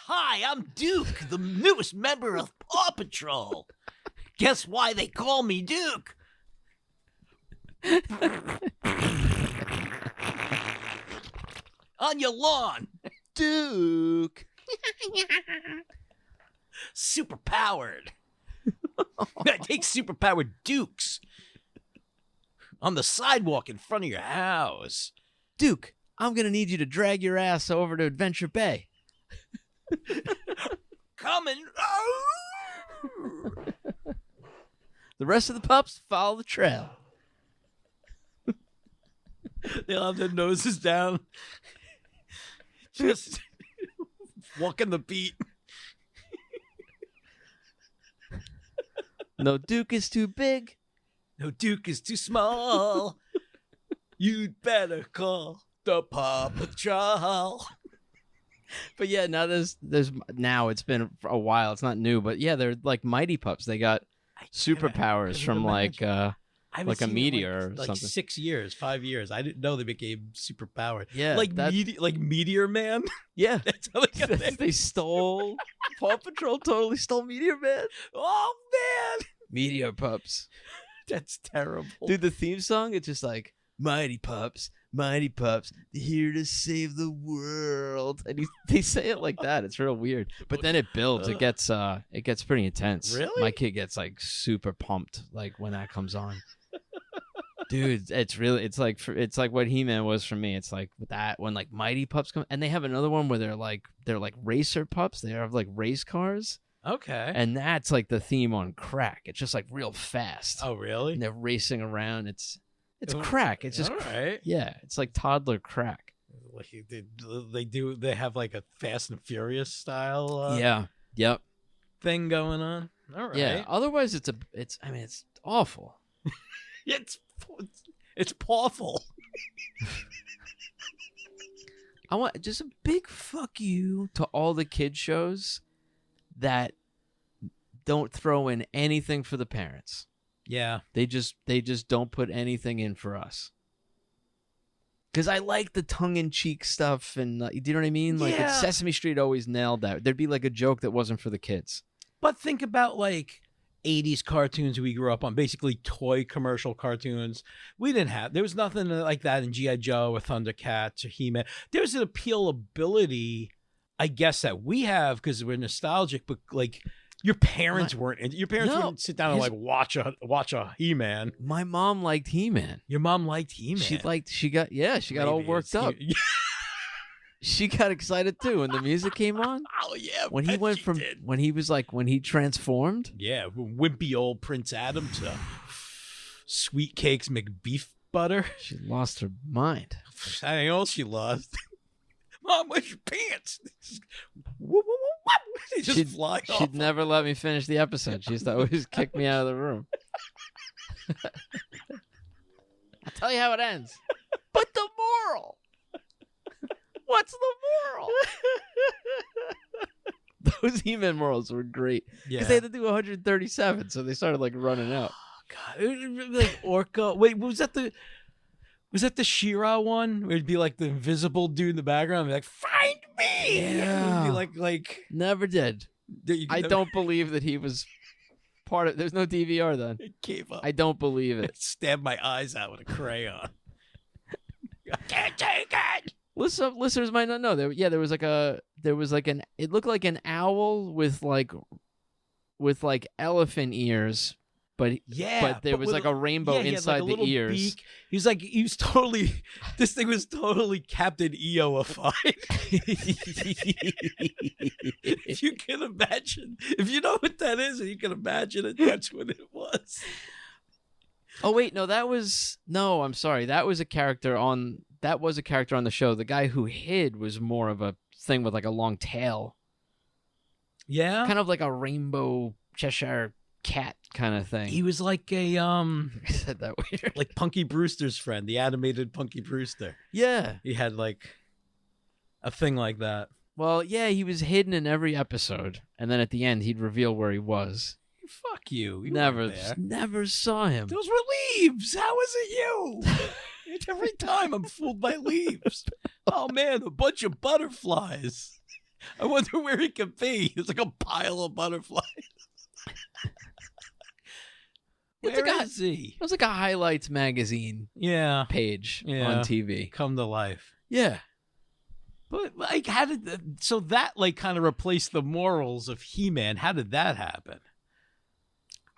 Hi, I'm Duke, the newest member of Paw Patrol. Guess why they call me Duke? On your lawn, Duke. superpowered. I take superpowered Dukes on the sidewalk in front of your house. Duke, I'm going to need you to drag your ass over to Adventure Bay. Coming. The rest of the pups follow the trail. They'll have their noses down. Just walking the beat. No Duke is too big. No Duke is too small. You'd better call the Paw Patrol. But yeah, now now it's been a while. It's not new, but yeah, they're like mighty pups. They got superpowers from like a meteor or like something. 6 years, 5 years. I didn't know they became superpowered. Yeah, like Meteor Man. Yeah, That's how they got their- they stole. Paw Patrol totally stole Meteor Man. Oh man, Meteor pups. that's terrible. Dude, the theme song, it's just like, mighty pups, they're here to save the world. And they say it like that. It's real weird. But then it builds. It gets pretty intense. Really? My kid gets like super pumped like when that comes on. Dude, it's like what He-Man was for me. It's like that when like mighty pups come, and they have another one where they're like racer pups. They have like race cars. Okay. And that's like the theme on crack. It's just like real fast. Oh really? And they're racing around. It's crack. It's just all right. Yeah, it's like toddler crack. Like they have like a Fast and Furious style. Yeah. Yep. Thing going on. All right. Yeah. Otherwise, it's awful. It's awful. I want just a big fuck you to all the kid shows that don't throw in anything for the parents. Yeah. They just don't put anything in for us. Because I like the tongue-in-cheek stuff, and do you know what I mean? Like Yeah. Sesame Street always nailed that. There'd be like a joke that wasn't for the kids. But think about like 80s cartoons we grew up on, basically toy commercial cartoons. There was nothing like that in G.I. Joe or Thundercats or He-Man. There's an appealability, I guess, that we have because we're nostalgic, but like your parents weren't. Your parents wouldn't sit down and like watch a He-Man. My mom liked He-Man. Your mom liked He-Man. She got all worked up. She got excited too when the music came on. Oh yeah, when he went from did. when he transformed. Yeah, wimpy old Prince Adam to Sweet Cakes McBeef Butter. She lost her mind. I don't know what she lost. Mom, where's your pants? They just fly off. She'd never let me finish the episode. She used to always kick me out of the room. I'll tell you how it ends. But the moral. What's the moral? Those He-Man morals were great. Because they had to do 137, so they started like running out. Oh, God. Like Orca. Wait, was that the She-Ra one? Where it'd be like the invisible dude in the background and be like, find me! Yeah. It'd be like Never did. I don't believe that he was part of. There's no DVR then. It gave up. I don't believe it. Stabbed my eyes out with a crayon. I can't take it. Listeners might not know. There was like an. It looked like an owl with like elephant ears, but there was like a rainbow inside like the ears. Beak. He was totally. This thing was totally Captain EO-ified. If you can imagine, if you know what that is, and you can imagine it, that's what it was. Oh wait, no, I'm sorry. That was a character on the show. The guy who hid was more of a thing with like a long tail. Yeah. Kind of like a rainbow Cheshire cat kind of thing. He was like a I said that weird. like Punky Brewster's friend, the animated Punky Brewster. Yeah. He had like a thing like that. Well, yeah, he was hidden in every episode, and then at the end he'd reveal where he was. Fuck you. Never saw him. Those were leaves. How is it you? Every time I'm fooled by leaves. Oh man, a bunch of butterflies. I wonder where he could be. There's like a pile of butterflies. Where is he? It was like a highlights magazine Yeah. page Yeah. on TV. Come to life. Yeah. But like, how did so that like kind of replaced the morals of He-Man? How did that happen?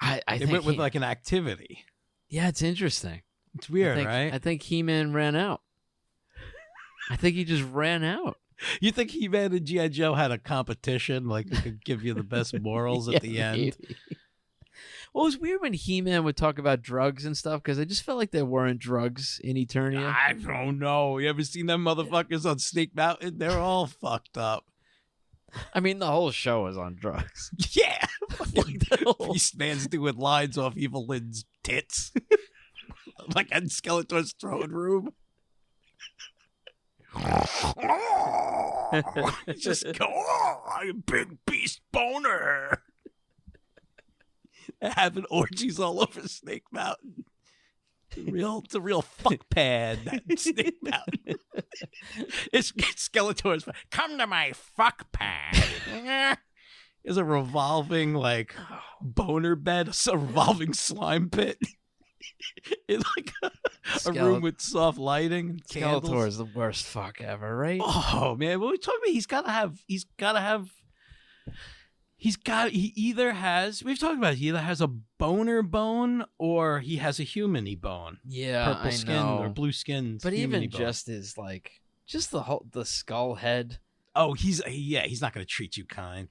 I It think went with like an activity. yeah, it's interesting. It's weird, I right? think He-Man ran out. I think he just ran out. You think He-Man and G.I. Joe had a competition, like who could give you the best morals at the end? Maybe. Well, it was weird when He-Man would talk about drugs and stuff because I just felt like there weren't drugs in Eternia. I don't know. You ever seen them motherfuckers on Snake Mountain? They're all fucked up. I mean, the whole show was on drugs. Yeah. Like the whole- Beastman's doing lines off Evil Lynn's tits. Like in Skeletor's throne room. Just go, I'm big beast boner. Having orgies all over Snake Mountain. It's a real fuck pad, that Snake Mountain. It's Skeletor's. Come to my fuck pad. It's a revolving like boner bed, a revolving slime pit. It's like a room with soft lighting and candles. Skeletor is the worst fuck ever, right? Oh man, what are we talking about? He either has, we've talked about it, he either has a boner bone or he has a humany bone. Yeah, Purple I skin know. or blue skin. But even bone. just his like, just the skull head. Oh, he's not going to treat you kind.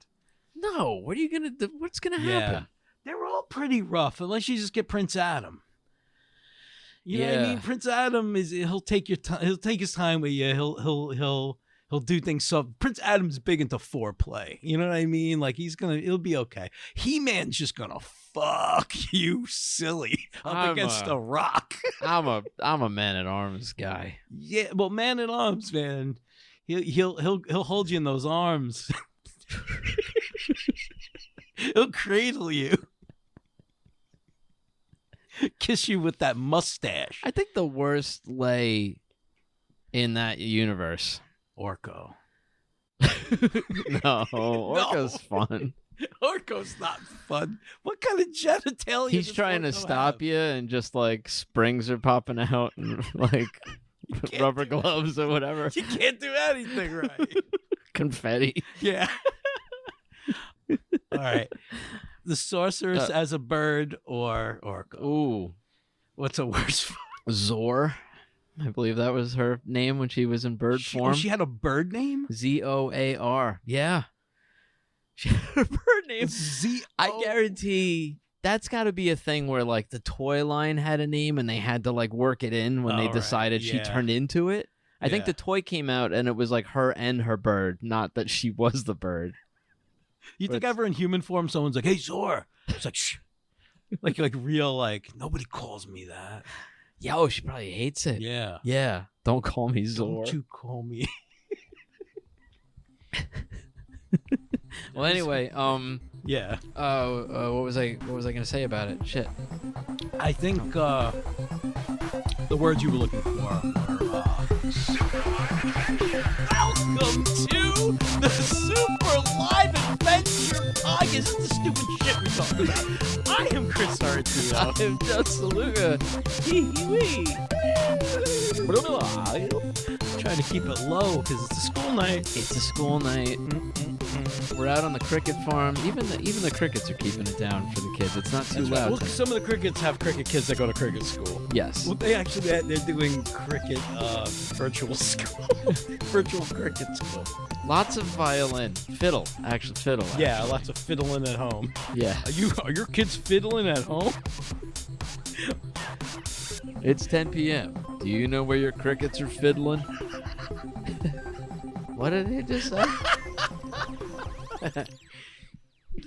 No, what are you gonna do? What's gonna happen? They're all pretty rough unless you just get Prince Adam. You know what I Yeah. mean? Prince Adam he'll take your time. He'll take his time with you. He'll do things. So Prince Adam's big into foreplay. You know what I mean? Like he'll be okay. He-Man's just gonna fuck you silly up against a rock. I'm a Man-at-Arms guy. Yeah, well, Man at Arms, man, he'll hold you in those arms. He'll cradle you. Kiss you with that mustache. I think the worst lay in that universe. Orko. No, Orko's fun. Orko's not fun. What kind of genitalia? He's does trying to Orko stop have? you, and just like springs are popping out, and like can't rubber do gloves or whatever, You can't do anything right. confetti. Yeah. All right. The sorceress as a bird or Orko? Ooh, What's a worse? Zor. I believe that was her name when she was in bird form. She had a bird name? Zoar. Yeah. She had a bird name. I guarantee that's got to be a thing where like the toy line had a name and they had to like work it in when they decided she turned into it. I think the toy came out and it was like her and her bird, not that she was the bird. You think ever in human form someone's like, "Hey, Zor." It's like, shh. like real like nobody calls me that. Yo, she probably hates it. Yeah. Yeah. Don't call me Zor. Don't you call me. Well, anyway, Yeah. what was I gonna say about it? Shit. I think the words you were looking for were welcome to the Super Live Adventure Podcast. This is the stupid shit we're talking about. I am Chris Artino. I'm just Luca. Trying to keep it low because it's a school night. It's a school night. We're out on the cricket farm. Even the crickets are keeping it down for the kids. It's not too That's right. loud. Well, some of the crickets have cricket kids that go to cricket school. Yes. Well, they're doing cricket virtual school, virtual cricket school. Lots of violin, fiddle. Yeah, lots of fiddling at home. Yeah. Are your kids fiddling at home? It's 10 p.m. Do you know where your crickets are fiddling? What did he just say?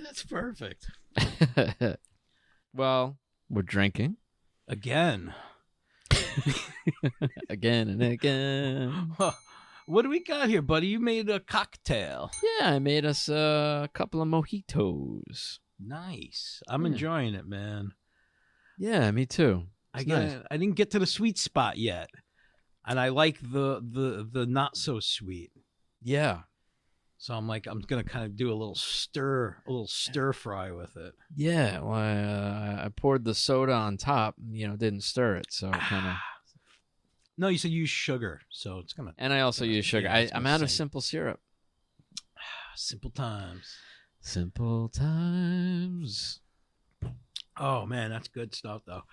That's perfect. Well, we're drinking Again. again and again. What do we got here, buddy? You made a cocktail. Yeah, I made us a couple of mojitos. Nice. I'm Yeah. enjoying it, man. Yeah, me too. I It's nice. didn't get to the sweet spot yet, and I like the not so sweet. Yeah. So I'm like, I'm gonna kind of do a little stir fry with it. Yeah, well, I poured the soda on top. Didn't stir it, so kind of. No, you said use sugar, so it's gonna. And I also use sugar. Yeah, I'm out of simple syrup. Simple times. Simple times. Oh man, that's good stuff though.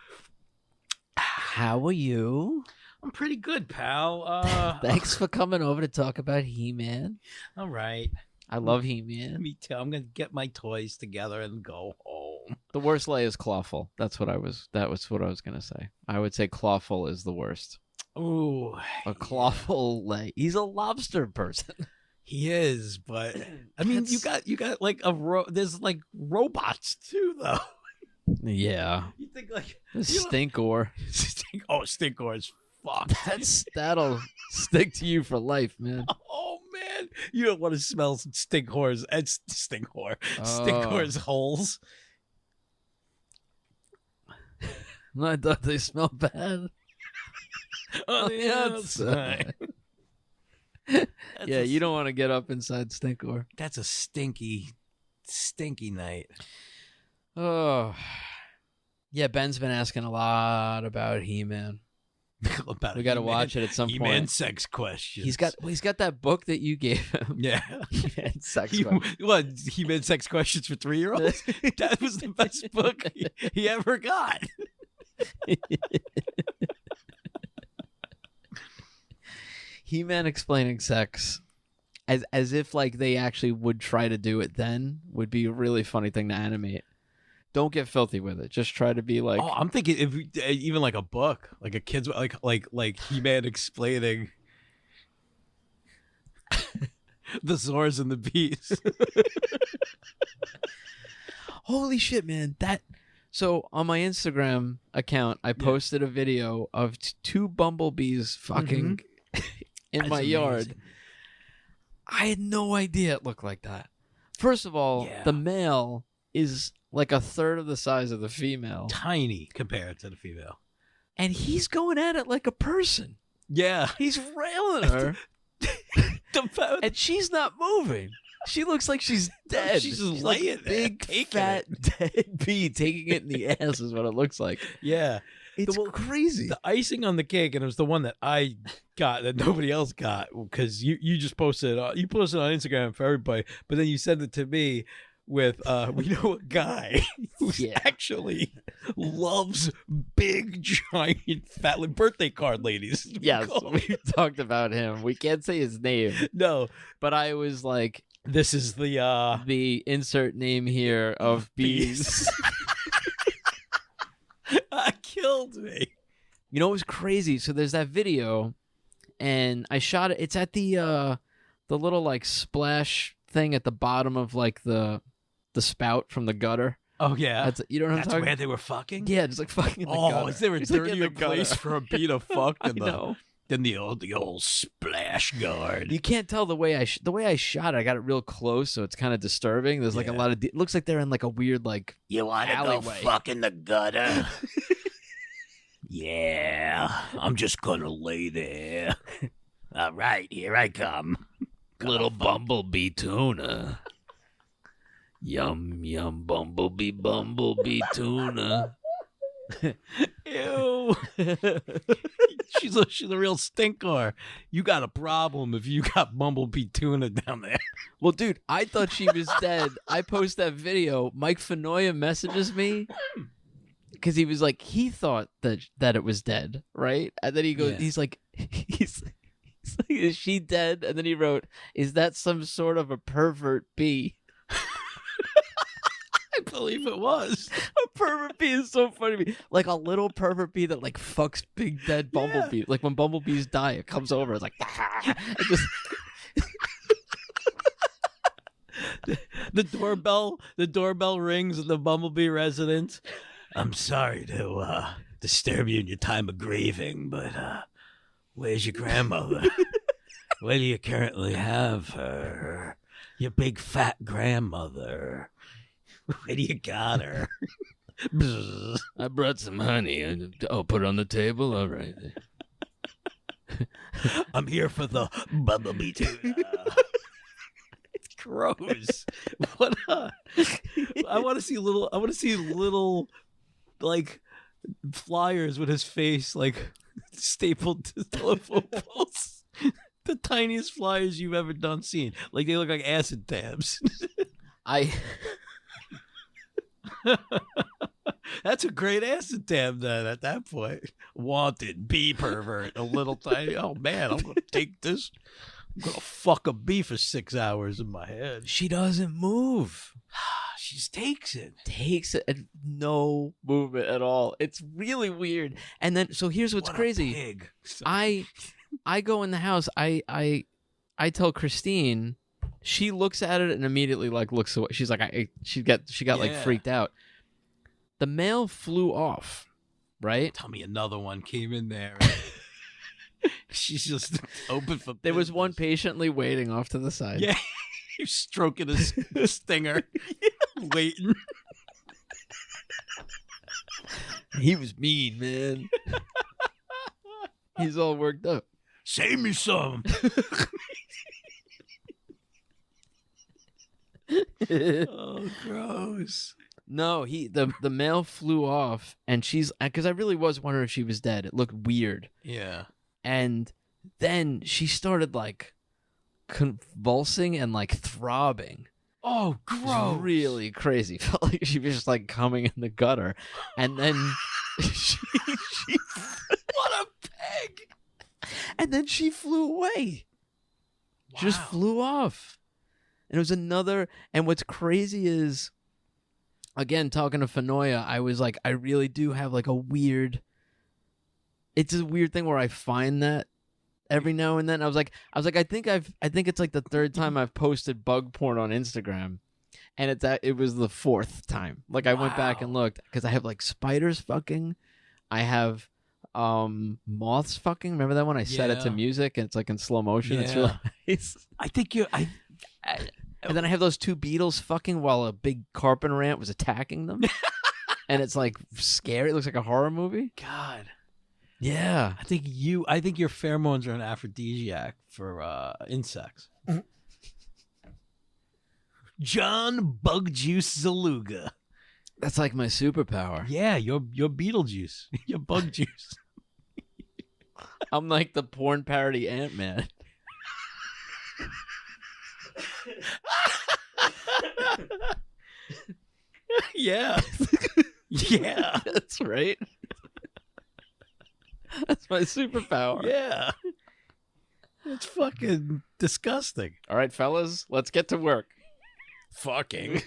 How are you? I'm pretty good, pal. Thanks for coming over to talk about He-Man. All right. I love He-Man. Me too. I'm gonna get my toys together and go home. The worst lay is Clawful. That was what I was gonna say. I would say Clawful is the worst. Ooh, a Clawful lay. He's a lobster person. He is, but I mean, you got like there's like robots too, though. Yeah. You think like Stinkor. Stinkor is fucked. That'll stick to you for life, man. Oh man, you don't want to smell Stinkor's Stinkor's holes. I thought they smelled bad. On the outside. Yeah, you don't want to get up inside Stinkor. That's a stinky night. Oh, yeah. Ben's been asking a lot about He-Man. We got to watch it at some He-Man point. sex questions. He's got that book that you gave him. Yeah. He-Man sex questions. What? He-Man sex questions for 3-year-olds? That was the best book he ever got. He-Man explaining sex as if like they actually would try to do it then would be a really funny thing to animate. Don't get filthy with it. Just try to be like. Oh, I'm thinking even like a book, like a kid's like He-Man explaining the Zoars and the Bees. Holy shit, man! So on my Instagram account, I posted a video of 2 bumblebees fucking in my yard. I had no idea it looked like that. First of all, the male is like a third of the size of the female. Tiny compared to the female. And he's going at it like a person. Yeah. He's railing her. And she's not moving. She looks like she's dead. She's just like laying there, big, fat, dead bee taking it in the ass is what it looks like. Yeah. It's crazy. The icing on the cake, and it was the one that I got that nobody else got, because you just posted it. You posted it on Instagram for everybody, but then you sent it to me with we know a guy who actually loves big, giant, fat birthday card ladies. Yes, we talked about him. We can't say his name. No, but I was like, this is the insert name here of bees. Killed me. You know, it was crazy. So there's that video, and I shot it. It's at the little like splash thing at the bottom of like the spout from the gutter. Oh yeah, you know what I'm talking? That's where they were fucking. Yeah, just like fucking. In the gutter. Is there a dirtier place for a bee to fuck than the old splash guard? You can't tell the way I shot it. I got it real close, so it's kind of disturbing. There's like a lot of. It looks like they're in like a weird like. You want to go fuck in the gutter? Yeah, I'm just gonna lay there. All right, here I come. Little bumblebee tuna. Yum, yum, bumblebee tuna. Ew. She's a real stinker. You got a problem if you got bumblebee tuna down there. Well, dude, I thought she was dead. I post that video. Mike Fenoya messages me because he was like, he thought that it was dead, right? And then he goes, he's like, is she dead? And then he wrote, is that some sort of a pervert bee? I believe it was. A pervert bee is so funny to me. Like a little pervert bee that like fucks big dead bumblebees. Like when bumblebees die, it comes over. It's like, it just... the doorbell rings at the bumblebee residence. I'm sorry to disturb you in your time of grieving, but where's your grandmother? Where do you currently have her? Your big fat grandmother. Where do you got her? I brought some honey. I'll put it on the table. All right. I'm here for the bumblebee tuna. gross. What? I want to see little like flyers with his face like stapled to telephone poles. The tiniest flyers you've ever seen. Like they look like acid tabs. That's a great acid tab then at that point. Wanted bee pervert. A little tiny. Oh man, I'm gonna take this. I'm gonna fuck a bee for 6 hours in my head. She doesn't move. She just takes it. No movement at all. It's really weird. And then so here's what's What a crazy. pig. I go in the house. I tell Christine. She looks at it and immediately like looks away. She's like, she got like freaked out. The mail flew off, right? Tell me another one came in there. She's just open for business. There was one patiently waiting off to the side. Yeah, he's stroking his stinger, waiting. He was mean, man. He's all worked up. Save me some. Oh, gross. No, the mail flew off, and she's because I really was wondering if she was dead. It looked weird. Yeah. And then she started like convulsing and like throbbing. Oh, It was gross. really crazy. Felt like she was just like coming in the gutter, and then she What a pig. and then she flew away. She just flew off. And it was another. And what's crazy is, again, talking to Fanoia, I was like, I really do have like a weird. It's a weird thing where I find that every now and then. I was like, I think it's like the third time I've posted bug porn on Instagram, and it was the fourth time. Like I went back and looked because I have like spiders fucking, I have moths fucking. Remember that one? I set it to music and it's like in slow motion. It's really nice. I think you. And then I have those two beetles fucking while a big carpenter ant was attacking them. And it's like scary. It looks like a horror movie. God. Yeah. I think your pheromones are an aphrodisiac for insects. John Bug Juice Zaluga. That's like my superpower. Yeah, your Beetlejuice. Your bug juice. I'm like the porn parody Ant-Man. Yeah. Yeah. That's right. That's my superpower. Yeah. It's fucking disgusting. All right, fellas, let's get to work. Fucking.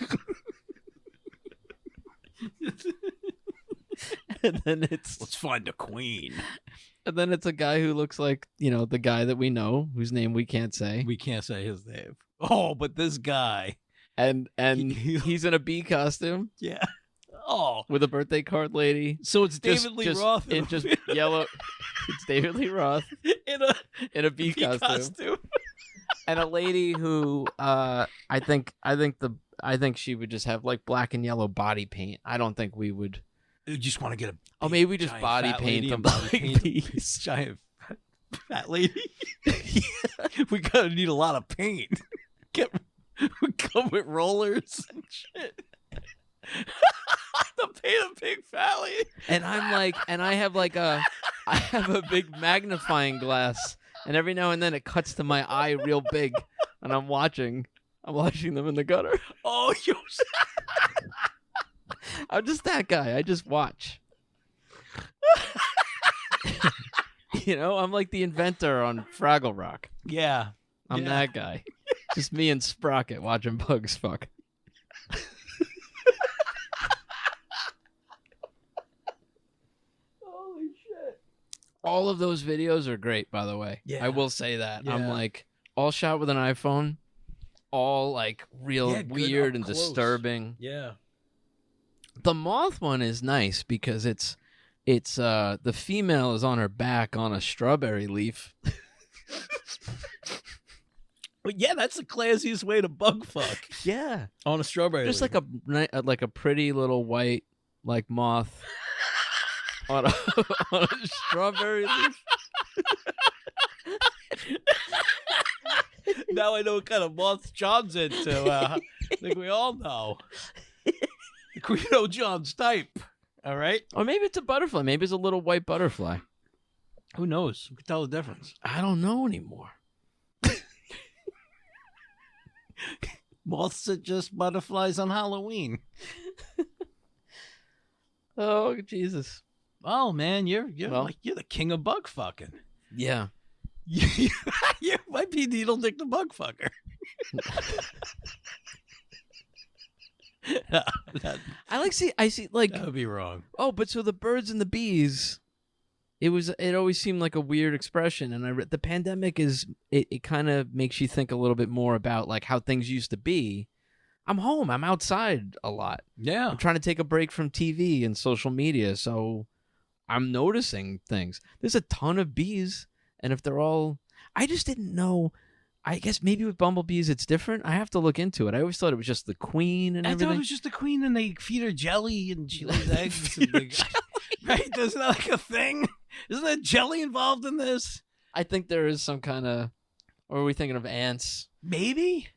And then Let's find the queen. And then it's a guy who looks like, the guy that we know, whose name we can't say. We can't say his name. Oh, but this guy. And he's in a bee costume. Yeah. Oh. With a birthday card lady. So it's David Lee Roth. In just yellow. It's David Lee Roth. In a bee costume. And a lady who I think she would just have like black and yellow body paint. I don't think we would. You just want to get a. Oh, maybe we just body paint them like bees. Giant fat lady. We gotta need a lot of paint. We come with rollers and shit. To paint a big fat lady. And I'm like, I have a big magnifying glass, and every now and then it cuts to my eye real big, and I'm watching them in the gutter. Oh, you. I'm just that guy. I just watch. I'm like the inventor on Fraggle Rock. Yeah. I'm that guy. Just me and Sprocket watching bugs fuck. Holy shit. All of those videos are great, by the way. Yeah. I will say that. Yeah. I'm like, all shot with an iPhone. All like real weird and disturbing. Yeah. The moth one is nice because it's the female is on her back on a strawberry leaf. Well, yeah, that's the classiest way to bug fuck. Yeah, on a strawberry just leaf. like a pretty little white like moth on a strawberry leaf. Now I know what kind of moths John's into. I think we all know. The Guido John's type. All right? Or maybe it's a butterfly. Maybe it's a little white butterfly. Who knows? Who can tell the difference? I don't know anymore. Moths are just butterflies on Halloween. Oh, Jesus. Oh, man, you're Well, you're the king of bug fucking. Yeah. You might be Needle Dick the bug fucker. I see like, That would be wrong. oh, but so the birds and the bees, it always seemed like a weird expression. And the pandemic it kind of makes you think a little bit more about like how things used to be. I'm home. I'm outside a lot. Yeah. I'm trying to take a break from TV and social media. So I'm noticing things. There's a ton of bees. And if they're all, I just didn't know. I guess maybe with bumblebees it's different. I have to look into it. I always thought it was just the queen and I everything. thought it was just the queen and they feed her jelly and she lays eggs. And right? Isn't that like a thing? Isn't there jelly involved in this? I think there is some kind of, or are we thinking of ants? Maybe.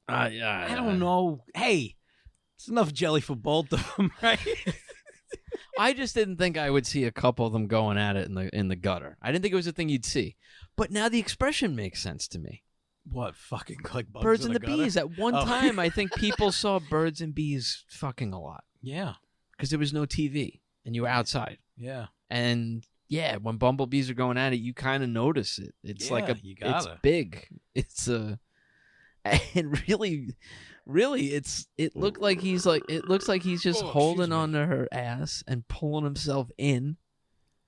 Yeah. I don't know. Hey, it's enough jelly for both of them, right? I just didn't think I would see a couple of them going at it in the gutter. I didn't think it was a thing you'd see. But now the expression makes sense to me. What, fucking like bugs Birds in and the gutter? bees. At one time, I think people saw birds and bees fucking a lot. Yeah. Because there was no TV and you were outside. Yeah. And yeah, when bumblebees are going at it, you kind of notice it. It's like you gotta. it's big. It's and really, it looked like it looks like he's just holding onto her ass and pulling himself in.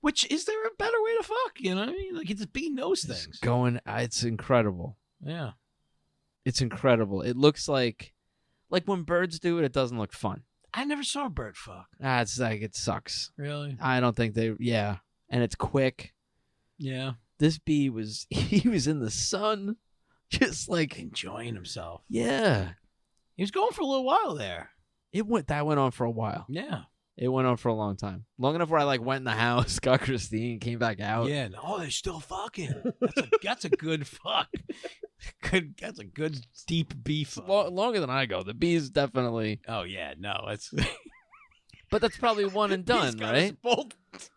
Which, is there a better way to fuck? You know what I mean? Like, it's bee knows It's things. it's incredible. Yeah. It's incredible. It looks like when birds do it, it doesn't look fun. I never saw a bird fuck. It's like, it sucks. Really? I don't think yeah. And it's quick. Yeah. This bee he was in the sun, just like Enjoying himself. yeah. He was going for a little while there. That went on for a while. Yeah. It went on for a long time. Long enough where I like went in the house, got Christine, came back out. Yeah. Oh, they're still fucking. That's a good fuck. That's a good deep bee fuck. Longer than I go. The bees definitely. Oh yeah, no, it's. But that's probably one and done, right? Both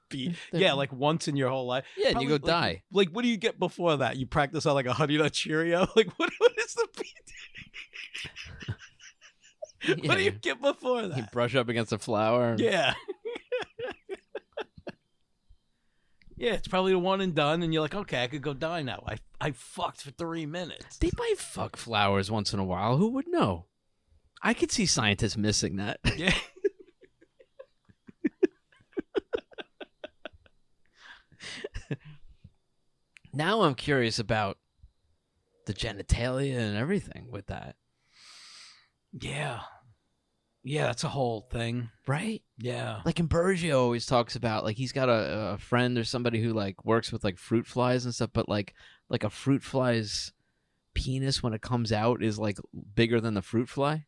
bee. Yeah, like once in your whole life. Yeah, and Probably, you go die. Like, what do you get before that? You practice on like a Honey Nut Cheerio. Like, what is the bee? What do you get before that? You brush up against a flower. Yeah. Yeah, it's probably the one and done, and you're like, okay, I could go die now. I fucked for 3 minutes. They might fuck flowers once in a while. Who would know? I could see scientists missing that. Yeah. Now I'm curious about the genitalia and everything with that. Yeah. Yeah, that's a whole thing. Right? Yeah. Like Imbergio always talks about, like, he's got a friend or somebody who like works with like fruit flies and stuff, but like a fruit fly's penis when it comes out is like bigger than the fruit fly.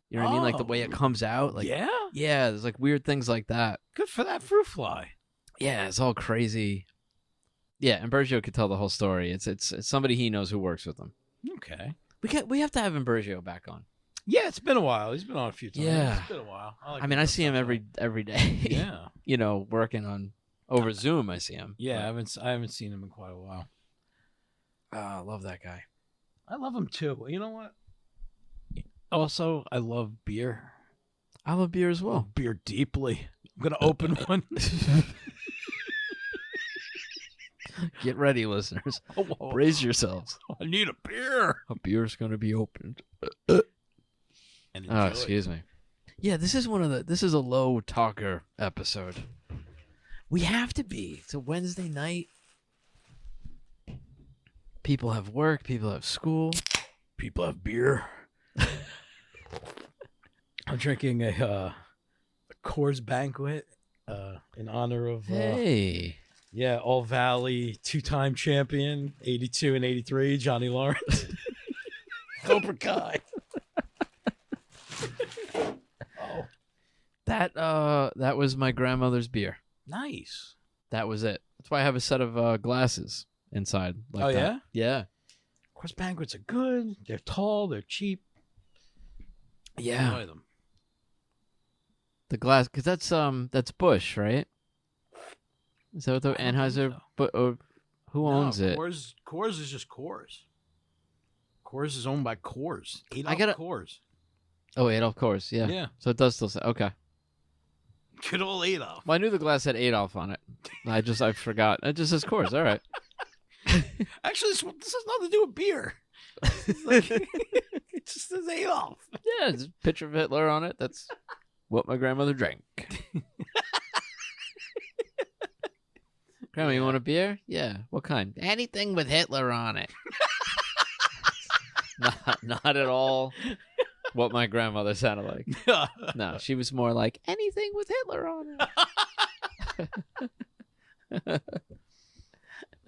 You know what I mean? Like the way it comes out. Like yeah? Yeah, there's like weird things like that. Good for that fruit fly. Yeah, it's all crazy. Yeah, Imbergio could tell the whole story. It's somebody he knows who works with him. Okay. We have to have Imbergio back on. Yeah, it's been a while. He's been on a few times. Yeah. It's been a while. I mean, I see him every day. Yeah. You know, working on over Zoom. I see him. Yeah, I haven't seen him in quite a while. I love that guy. I love him too. You know what? Also, I love beer. I love beer as I well. love beer deeply. I'm gonna open one. Get ready, listeners. Oh, Brace yourselves. I need a beer. A beer's going to be opened. And Oh, excuse me. Yeah, this is a low talker episode. We have to be. It's a Wednesday night. People have work. People have school. People have beer. I'm drinking a Coors Banquet in honor of Hey. All Valley 2-time champion, 82 and 83, Johnny Lawrence. Cobra Kai. Oh, That was my grandmother's beer. nice. That was it. That's why I have a set of glasses inside. Like Oh, that. yeah? Yeah. course, banquets are good. They're tall. They're cheap. Yeah. Enjoy them. The glass, because that's Bush, right? Is that what the I don't think Anheuser? so. But who owns it? Coors is just Coors. Coors is owned by Coors. I gotta- Coors. Oh, Adolf Coors. Yeah. Yeah. So it does still say okay. Good old Adolf. Well, I knew the glass had Adolf on it. I forgot. It just says Coors. All right. Actually, this has nothing to do with beer. It just says Adolf. Yeah, there's a picture of Hitler on it. That's what my grandmother drank. Grandma, you want a beer? Yeah. What kind? Anything with Hitler on it. Not at all what my grandmother sounded like. No, she was more like, anything with Hitler on it.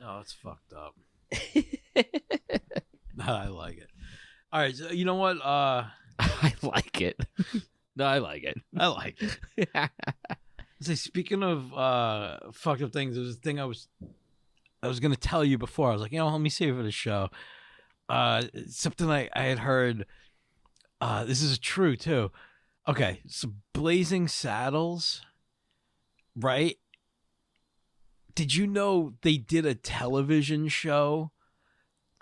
Oh, it's fucked up. I like it. All right, so you know what? I like it. No, I like it. I like it. Say, speaking of fucked up things, there's a thing I was gonna tell you before. I was like, let me save it for the show. Something I had heard. This is true too. Okay, so Blazing Saddles, right? Did you know they did a television show,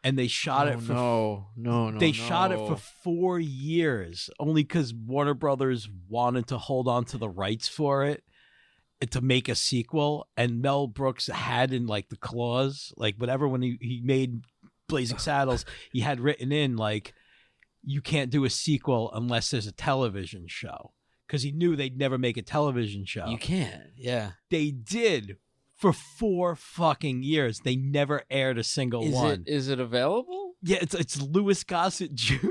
and they shot it for no. They shot it for 4 years, only because Warner Brothers wanted to hold on to the rights for it and to make a sequel. And Mel Brooks had in like the clause, like whatever, when he made Blazing Saddles, he had written in like, you can't do a sequel unless there's a television show, because he knew they'd never make a television show. You can't. Yeah. They did for 4 fucking years. They never aired a single one. Is it available? Yeah, it's Louis Gossett Jr.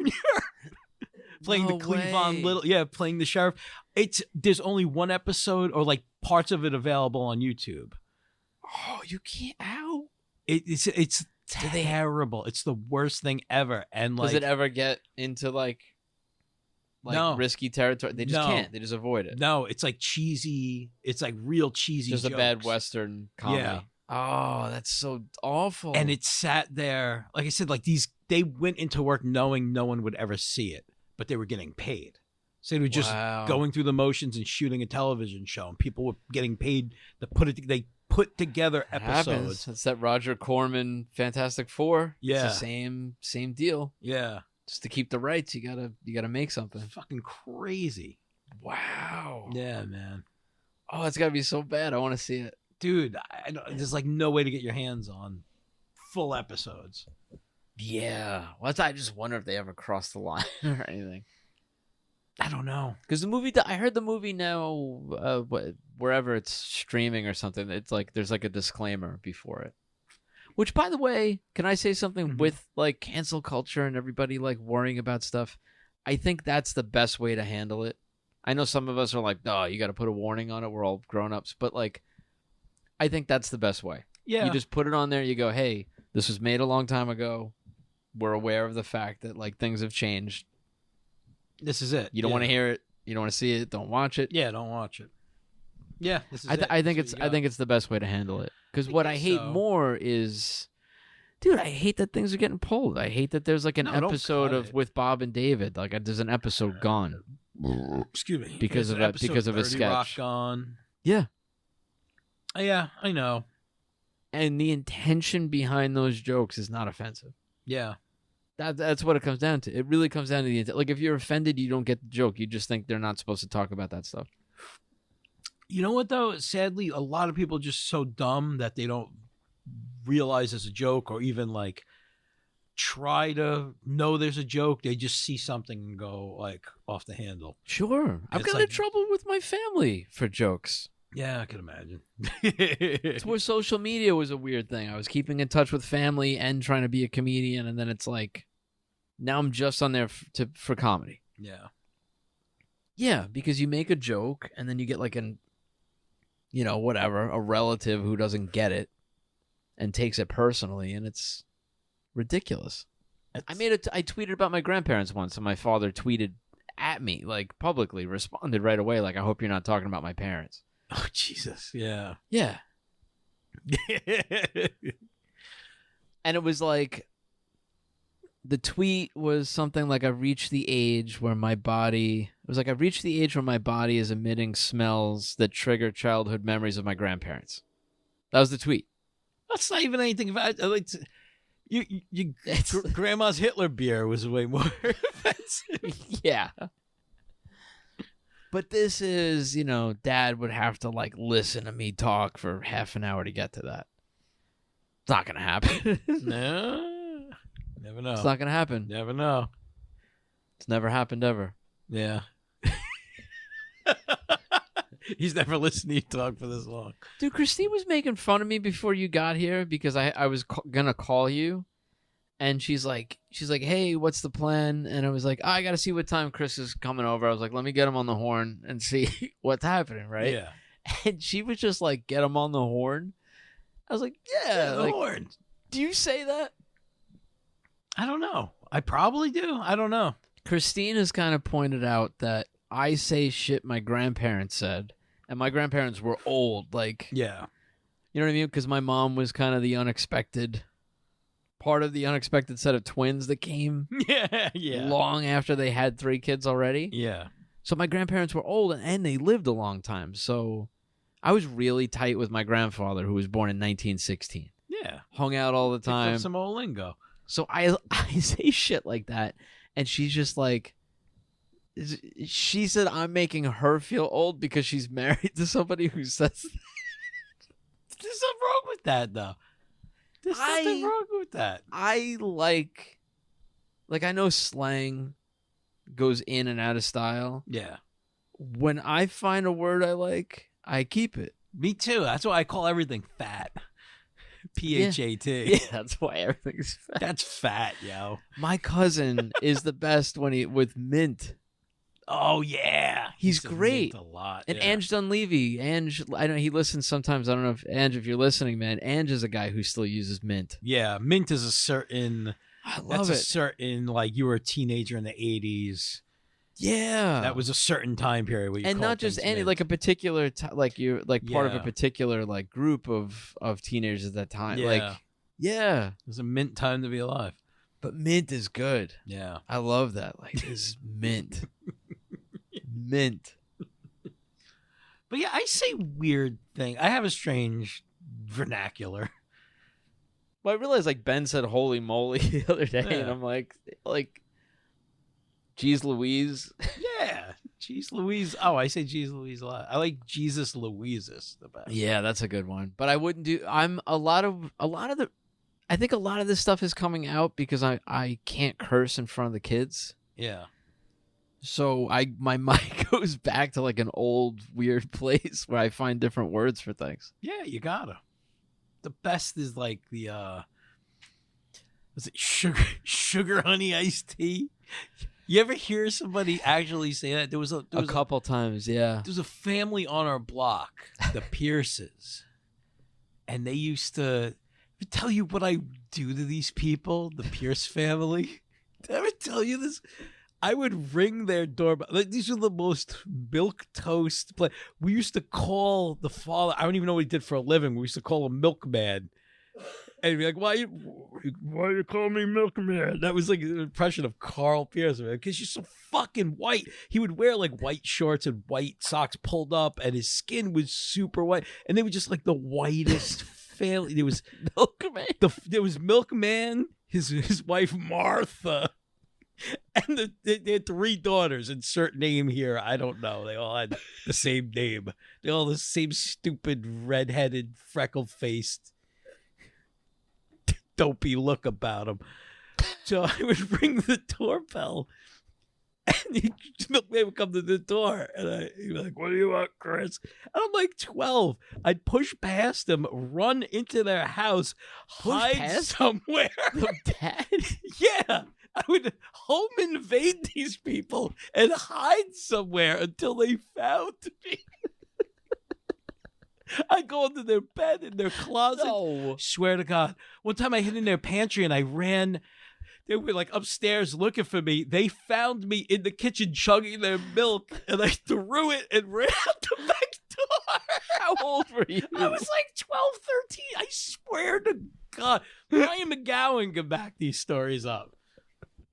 playing No the Cleavon way. Little. Yeah, playing the sheriff. There's only one episode or like parts of it available on YouTube. Oh, you can't. Ow. It's terrible. It's the worst thing ever. And like, Does it ever get into like No. risky territory? They just No. can't. They just avoid it. no, it's like cheesy. It's like real cheesy. Just a bad jokes. Western comedy. Yeah. Oh, that's so awful. And it sat there, like I said, like they went into work knowing no one would ever see it, but they were getting paid. So they were just Wow. going through the motions and shooting a television show, and people were getting paid to they put together Happens. episodes. It's that Roger Corman Fantastic Four. Yeah. It's the same deal. Yeah. Just to keep the rights, you gotta make something. Fucking crazy. Wow. Yeah, man. Oh, it's gotta be so bad. I want to see it. Dude, there's like no way to get your hands on full episodes. Yeah. Well, I just wonder if they ever cross the line or anything. I don't know. Because the movie, I heard the movie now, wherever it's streaming or something, it's like there's like a disclaimer before it. Which, by the way, can I say something Mhm. with like cancel culture and everybody like worrying about stuff? I think that's the best way to handle it. I know some of us are like, oh, you got to put a warning on it. We're all grown-ups. But like, I think that's the best way. Yeah. You just put it on there. You go, hey, this was made a long time ago. We're aware of the fact that like things have changed. This is it. You don't Yeah. want to hear it. You don't want to see it. Don't watch it. Yeah, don't watch it. Yeah, this is I it. think That's it's what you got. it's the best way to handle it. Because I what I guess hate so. more is, dude, I hate that things are getting pulled. I hate that there's like an No, don't episode cut of it. with Bob and David. Like there's an episode gone. Excuse me. Because There's of an because of a episode 30 Rock sketch. gone. Yeah, Yeah, I know. and the intention behind those jokes is not offensive. Yeah. That's what it comes down to. It really comes down to the intent. Like if you're offended, you don't get the joke. You just think they're not supposed to talk about that stuff. You know what though? Sadly, a lot of people are just so dumb that they don't realize it's a joke or even like try to know there's a joke. They just see something and go like off the handle. Sure, I've It's got like- in trouble with my family for jokes. Yeah, I can imagine. It's where social media was a weird thing. I was keeping in touch with family and trying to be a comedian, and then it's like, now I'm just on there for comedy. Yeah. Yeah, because you make a joke, and then you get like a relative who doesn't get it and takes it personally, and it's ridiculous. I tweeted about my grandparents once, and my father tweeted at me, like publicly, responded right away, like, I hope you're not talking about my parents. Oh Jesus. Yeah. Yeah. And it was like, the tweet was something like, I've reached the age where my body is emitting smells that trigger childhood memories of my grandparents. That was the tweet. That's not even anything about like grandma's Hitler beer was way more offensive. Yeah. But this is, Dad would have to like listen to me talk for half an hour to get to that. It's not going to happen. No. Never know. It's not going to happen. Never know. It's never happened ever. Yeah. He's never listened to you talk for this long. Dude, Christine was making fun of me before you got here because I was going to call you. And she's like, hey, what's the plan? And I was like, I got to see what time Chris is coming over. I was like, let me get him on the horn and see what's happening, right? Yeah. And she was just like, get him on the horn. I was like, yeah. The horn. Do you say that? I don't know. I probably do. I don't know. Christine has kind of pointed out that I say shit my grandparents said. And my grandparents were old. Like, yeah. You know what I mean? Because my mom was kind of part of the unexpected set of twins that came long after they had 3 kids already. Yeah. So my grandparents were old and they lived a long time. So I was really tight with my grandfather, who was born in 1916. Yeah. Hung out all the time. Some old lingo. So I say shit like that. And she's just like, she said I'm making her feel old because she's married to somebody who says that. There's nothing wrong with that, though. There's nothing wrong with that. I like I know slang goes in and out of style. Yeah. When I find a word I like, I keep it. Me too. That's why I call everything fat. PHAT. Yeah, that's why everything's fat. That's fat, yo. My cousin is the best with mint. Oh yeah, he's great. A lot. And Ange Dunleavy, I know he listens sometimes. I don't know if Ange, if you're listening, man. Ange is a guy who still uses mint. Yeah, mint is a certain. I love that's it. A certain like you were a teenager in the 80s. Yeah, that was a certain time period where you and not just any mint. Like a particular like you're like part of a particular like group of teenagers at that time. Yeah. Like it was a mint time to be alive. But mint is good. Yeah, I love that. Like this mint. Mint. But yeah, I say weird thing. I have a strange vernacular. Well, I realized like Ben said "holy moly" the other day, and I'm like, "Geez Louise." Yeah, Geez Louise. Oh, I say Geez Louise a lot. I like Jesus Louises the best. Yeah, that's a good one. But I wouldn't do. I think a lot of this stuff is coming out because I can't curse in front of the kids. Yeah. So my mind goes back to like an old weird place where I find different words for things. Yeah, you gotta. The best is like the was it sugar honey iced tea? You ever hear somebody actually say that? There was a couple times, yeah. There was a family on our block, the Pierces, and they used to tell you what I do to these people, the Pierce family. Did I ever tell you this? I would ring their doorbell. Like, these are the most milquetoast. We used to call the father. I don't even know what he did for a living. We used to call him Milkman, and he'd be like, "Why you call me Milkman?" That was like an impression of Carl Pierce, because you're so fucking white. He would wear like white shorts and white socks pulled up, and his skin was super white, and they were just like the whitest family. There was Milkman. There was Milkman, his wife Martha. And they had 3 daughters. Insert name here. I don't know. They all had the same name. They all the same stupid, red-headed, freckle-faced, dopey look about them. So I would ring the doorbell, and Milkman would come to the door, and he'd be like, "What do you want, Chris?" And I'm like 12. I'd push past them, run into their house, hide somewhere. Dad? Yeah. I would home invade these people and hide somewhere until they found me. I'd go into their bed, in their closet. No. Swear to God. One time I hid in their pantry and I ran. They were like upstairs looking for me. They found me in the kitchen chugging their milk, and I threw it and ran out the back door. How old were you? I was like 12, 13. I swear to God. Brian McGowan can back these stories up.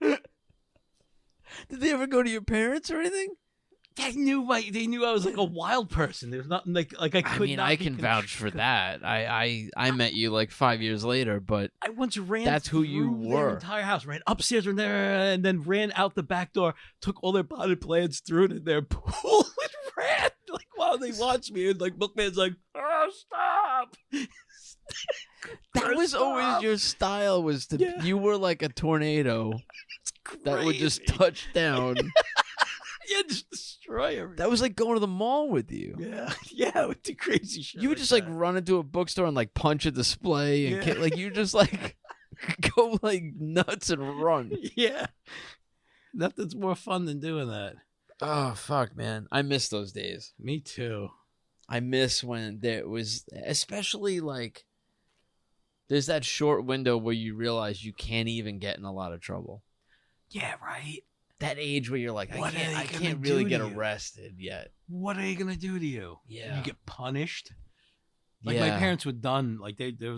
Did they ever go to your parents or anything? They knew I was like a wild person. There's nothing like I could. I mean, not I be can vouch for that. I met you like 5 years later, but I once ran. That's who you through their were. entire house, ran upstairs from there, and then ran out the back door. Took all their potted plants, threw it in their pool, and ran like while they watched me. And like Bookman's like, "Oh, stop!" that was always your style. Was to you were like a tornado that would just touch down. Yeah, just destroy everything. That was like going to the mall with you. Yeah, with the crazy shit. You would just like run into a bookstore and like punch a display and like you just like go like nuts and run. Yeah, nothing's more fun than doing that. Oh fuck, man! I miss those days. Me too. I miss when there was, especially like, there's that short window where you realize you can't even get in a lot of trouble. Yeah, right. That age where you're like, What I are they can't gonna really do get to you? arrested yet. What are they gonna do to you? Yeah. You get punished. Like my parents were done. Like they were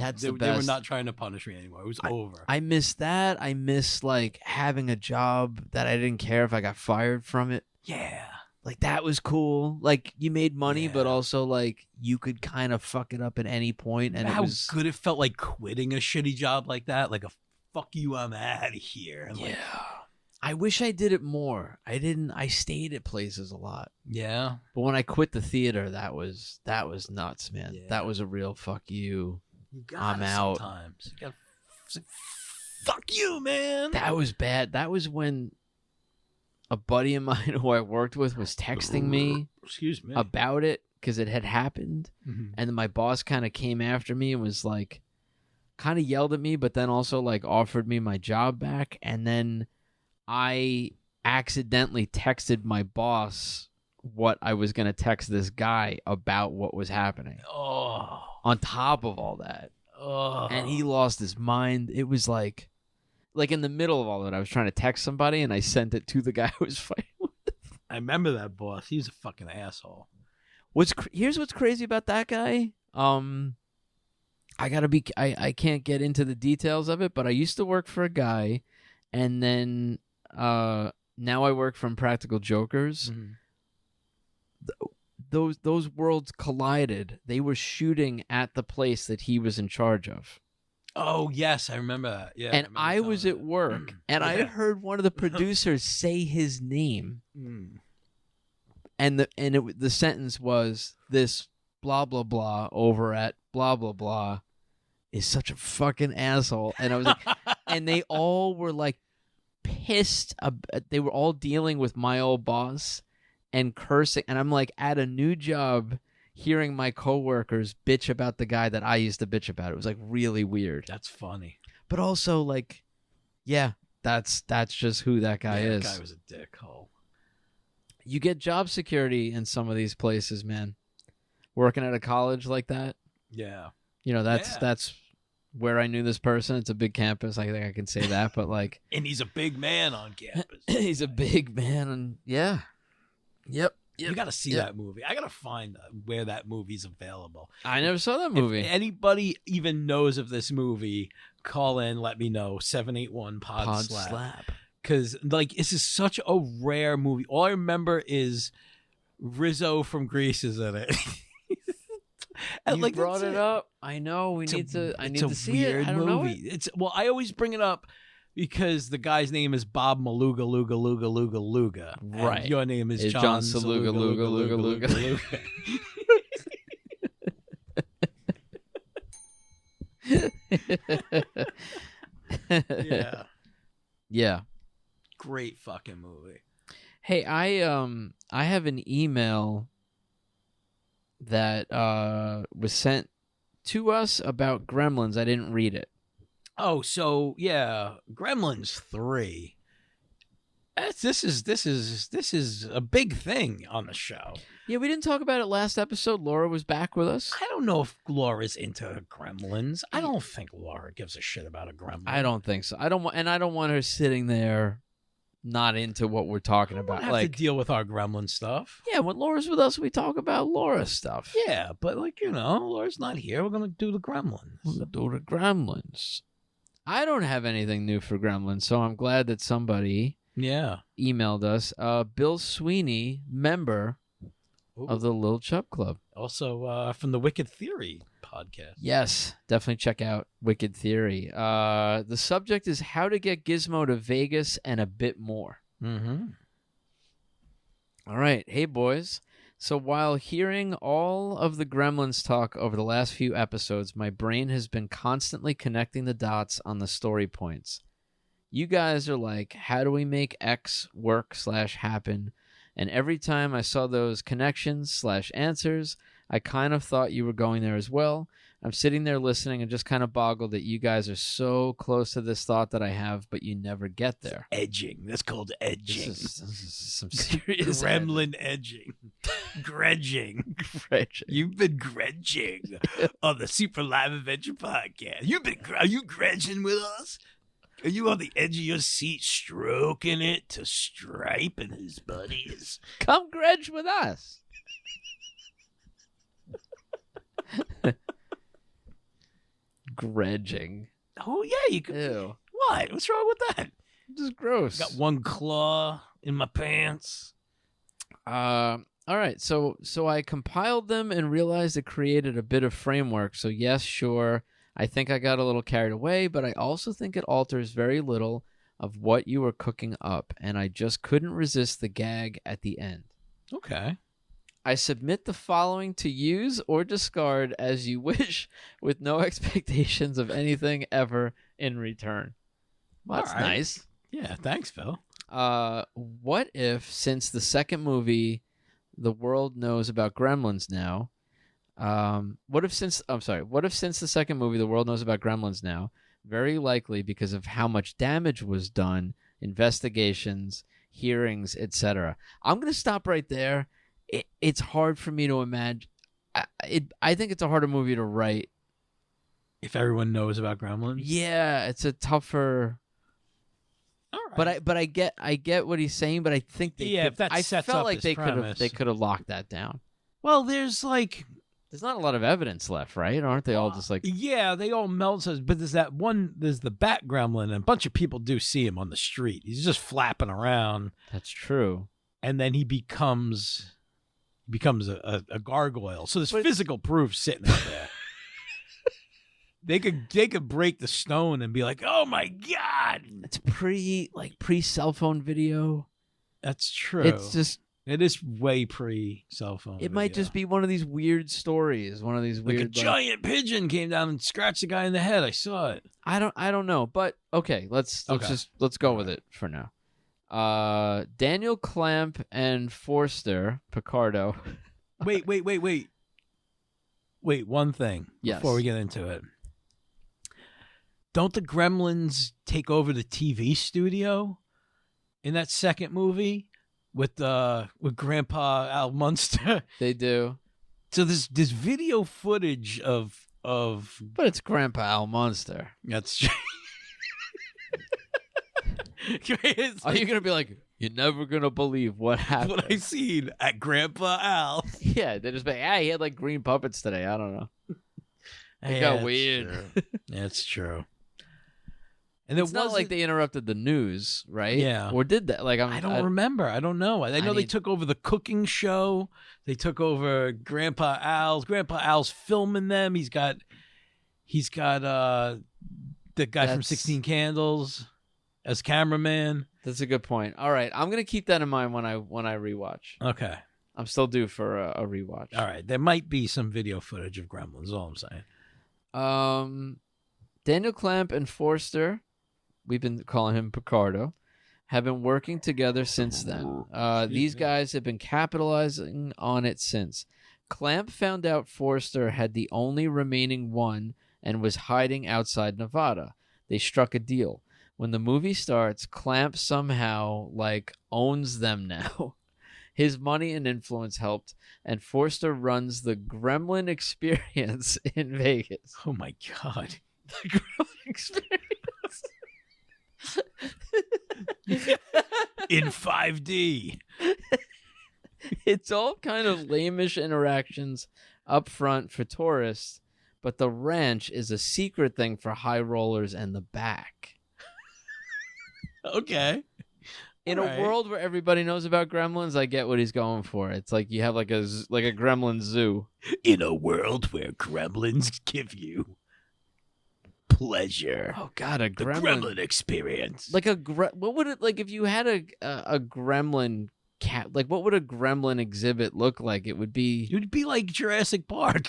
not trying to punish me anymore. It was over. I miss that. I miss like having a job that I didn't care if I got fired from it. Yeah. Like that was cool. Like you made money, Yeah. but also like you could kind of fuck it up at any point. And how it was good it felt like quitting a shitty job like that. Like a fuck you, I'm out of here. And like, I wish I did it more. I didn't. I stayed at places a lot. yeah. But when I quit the theater, that was nuts, man. Yeah. That was a real fuck you. You gotta I'm out. Sometimes. You gotta say, fuck you, man. That was bad. That was when a buddy of mine who I worked with was texting me Excuse me. about it because it had happened. Mhm. And then my boss kind of came after me and was like, kind of yelled at me, but then also like offered me my job back. And then I accidentally texted my boss what I was going to text this guy about what was happening. Oh. On top of all that. Oh. And he lost his mind. It was like in the middle of all that, I was trying to text somebody and I sent it to the guy who was fighting with. I remember that boss. He was a fucking asshole. Here's what's crazy about that guy. I can't get into the details of it, but I used to work for a guy, and then now I work from Practical Jokers. Mm-hmm. Those worlds collided. They were shooting at the place that he was in charge of. Oh, yes, I remember that. Yeah, And I was at work, and I heard one of the producers say his name, and the sentence was, "This blah blah blah over at blah blah blah is such a fucking asshole." And I was like, and they all were like pissed. They were all dealing with my old boss and cursing, and I'm like at a new job, hearing my coworkers bitch about the guy that I used to bitch about. It was like really weird. That's funny. But also like, yeah, that's just who that guy is. That guy was a dickhole. You get job security in some of these places, man. Working at a college like that. Yeah. You know, that's where I knew this person. It's a big campus. I think I can say that, but like, And he's a big man on campus. he's a big man, and yeah. Yep. You got to see that movie. I got to find where that movie's available. I never saw that movie. If anybody even knows of this movie, call in, let me know. 781-POD SLAP. Because, like, this is such a rare movie. All I remember is Rizzo from Grease is in it. And, you brought it up. I know. I need to see it. I don't know it. Well, I always bring it up because the guy's name is Bob Maluga Luga Luga Luga Luga. Right. And your name is John Saluga Saluga Luga Luga Luga Luga. Yeah. Yeah. Great fucking movie. Hey, I have an email that was sent to us about Gremlins. I didn't read it. Oh, so yeah, Gremlins 3. This is a big thing on the show. Yeah, we didn't talk about it last episode. Laura was back with us. I don't know if Laura's into Gremlins. I don't think Laura gives a shit about a Gremlin. I don't think so. I don't want her sitting there not into what we're talking about. Have like to deal with our Gremlin stuff. Yeah, when Laura's with us, we talk about Laura stuff. Yeah, but like, Laura's not here. We're gonna do the Gremlins. We're gonna do the Gremlins. I don't have anything new for Gremlins, so I'm glad that somebody emailed us. Bill Sweeney, member of the Li'l Chub Club. Also from the Wicked Theory podcast. Yes, definitely check out Wicked Theory. The subject is how to get Gizmo to Vegas and a bit more. Mm-hmm. All right. Hey, boys. So while hearing all of the Gremlins talk over the last few episodes, my brain has been constantly connecting the dots on the story points. You guys are like, how do we make X work/happen? And every time I saw those connections/answers, I kind of thought you were going there as well. I'm sitting there listening and just kind of boggled that you guys are so close to this thought that I have, but you never get there. Edging. That's called edging. This is some serious Gremlin edging. Gredging. You've been gredging on the Super Live Adventure podcast. Are you gredging with us? Are you on the edge of your seat stroking it to Stripe and his buddies? Come gredge with us. Gredging. Oh, yeah, you could. Ew. What? What's wrong with that? Just gross. Got one claw in my pants. All right. So I compiled them and realized it created a bit of framework. So yes, sure. I think I got a little carried away, but I also think it alters very little of what you were cooking up, and I just couldn't resist the gag at the end. Okay. I submit the following to use or discard as you wish, with no expectations of anything ever in return. Well, that's nice. Yeah, thanks, Phil. What if, since the second movie, the world knows about Gremlins now? What if since the second movie, the world knows about Gremlins now? Very likely because of how much damage was done, investigations, hearings, etc. I'm gonna stop right there. It's hard for me to imagine. I think it's a harder movie to write if everyone knows about Gremlins. Yeah, it's a tougher. All right. But I get what he's saying. But I think if that sets up his premise. they could have locked that down. Well, there's not a lot of evidence left, right? Aren't they all just like? Yeah, they all melt. But there's the Bat Gremlin, and a bunch of people do see him on the street. He's just flapping around. That's true. And then he becomes a gargoyle. So there's physical proof sitting up there. They could break the stone and be like, "Oh my god!" It's pre cell phone video. That's true. It is way pre cell phone. It might just be one of these weird stories. One of these weird. A giant pigeon came down and scratched the guy in the head. I saw it. I don't know, but okay. Let's go with it for now. Daniel Clamp and Forster Picardo. Wait. One thing before we get into it. Don't the Gremlins take over the TV studio in that second movie with Grandpa Al Munster? They do. So there's video footage of. But it's Grandpa Al Munster. That's true. Are you gonna be like, you're never gonna believe what happened? What I seen at Grandpa Al? Yeah, they just be like, he had like green puppets today. I don't know. It got weird. That's true. And it's not like they interrupted the news, right? Yeah. Or did that? Like I don't remember. I don't know. I know they took over the cooking show. They took over Grandpa Al's. Grandpa Al's filming them. He's got the guy from 16 Candles as cameraman. That's a good point. All right, I'm gonna keep that in mind when I rewatch. Okay. I'm still due for a rewatch. All right. There might be some video footage of Gremlins. Is all I'm saying. Daniel Clamp and Forster, we've been calling him Picardo, have been working together since then. These guys have been capitalizing on it since. Clamp found out Forster had the only remaining one and was hiding outside Nevada. They struck a deal. When the movie starts, Clamp somehow owns them now. His money and influence helped, and Forster runs the Gremlin Experience in Vegas. Oh my god. The Gremlin Experience. In 5D. It's all kind of lamish interactions up front for tourists, but the wrench is a secret thing for high rollers and the back. Okay. In a world where everybody knows about gremlins, I get what he's going for. It's like you have like a gremlin zoo. In a world where gremlins give you pleasure. Oh God, a The gremlin. gremlin experience. Like what would it like if you had a gremlin cat? Like what would a gremlin exhibit look like? It would be like Jurassic Park.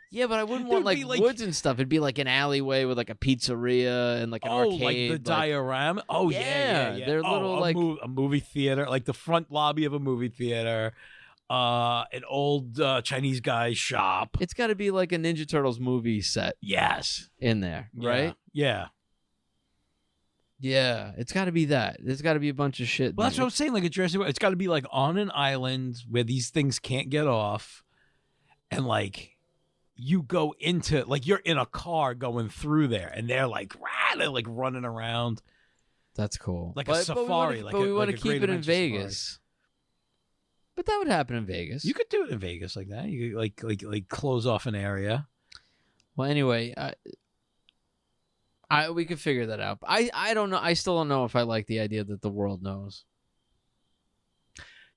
yeah, but I wouldn't want like woods and stuff. It'd be like an alleyway with like a pizzeria and like an arcade. Like the diorama. Oh yeah. They're little like a movie theater, like the front lobby of a movie theater. An old Chinese guy's shop. It's got to be like a Ninja Turtles movie set. Yes. In there, right? Yeah. Yeah, it's got to be that. There's got to be a bunch of shit. Well, that's what I'm saying. Like a Jurassic Park, it's got to be like on an island where these things can't get off, and like you go into like you're in a car going through there, and they're like running around. That's cool. Like a safari. But we want to keep it in Vegas. Safari. But that would happen in Vegas. You could do it in Vegas like that. You could like close off an area. Well, anyway, we could figure that out. I don't know. I still don't know if I like the idea that the world knows.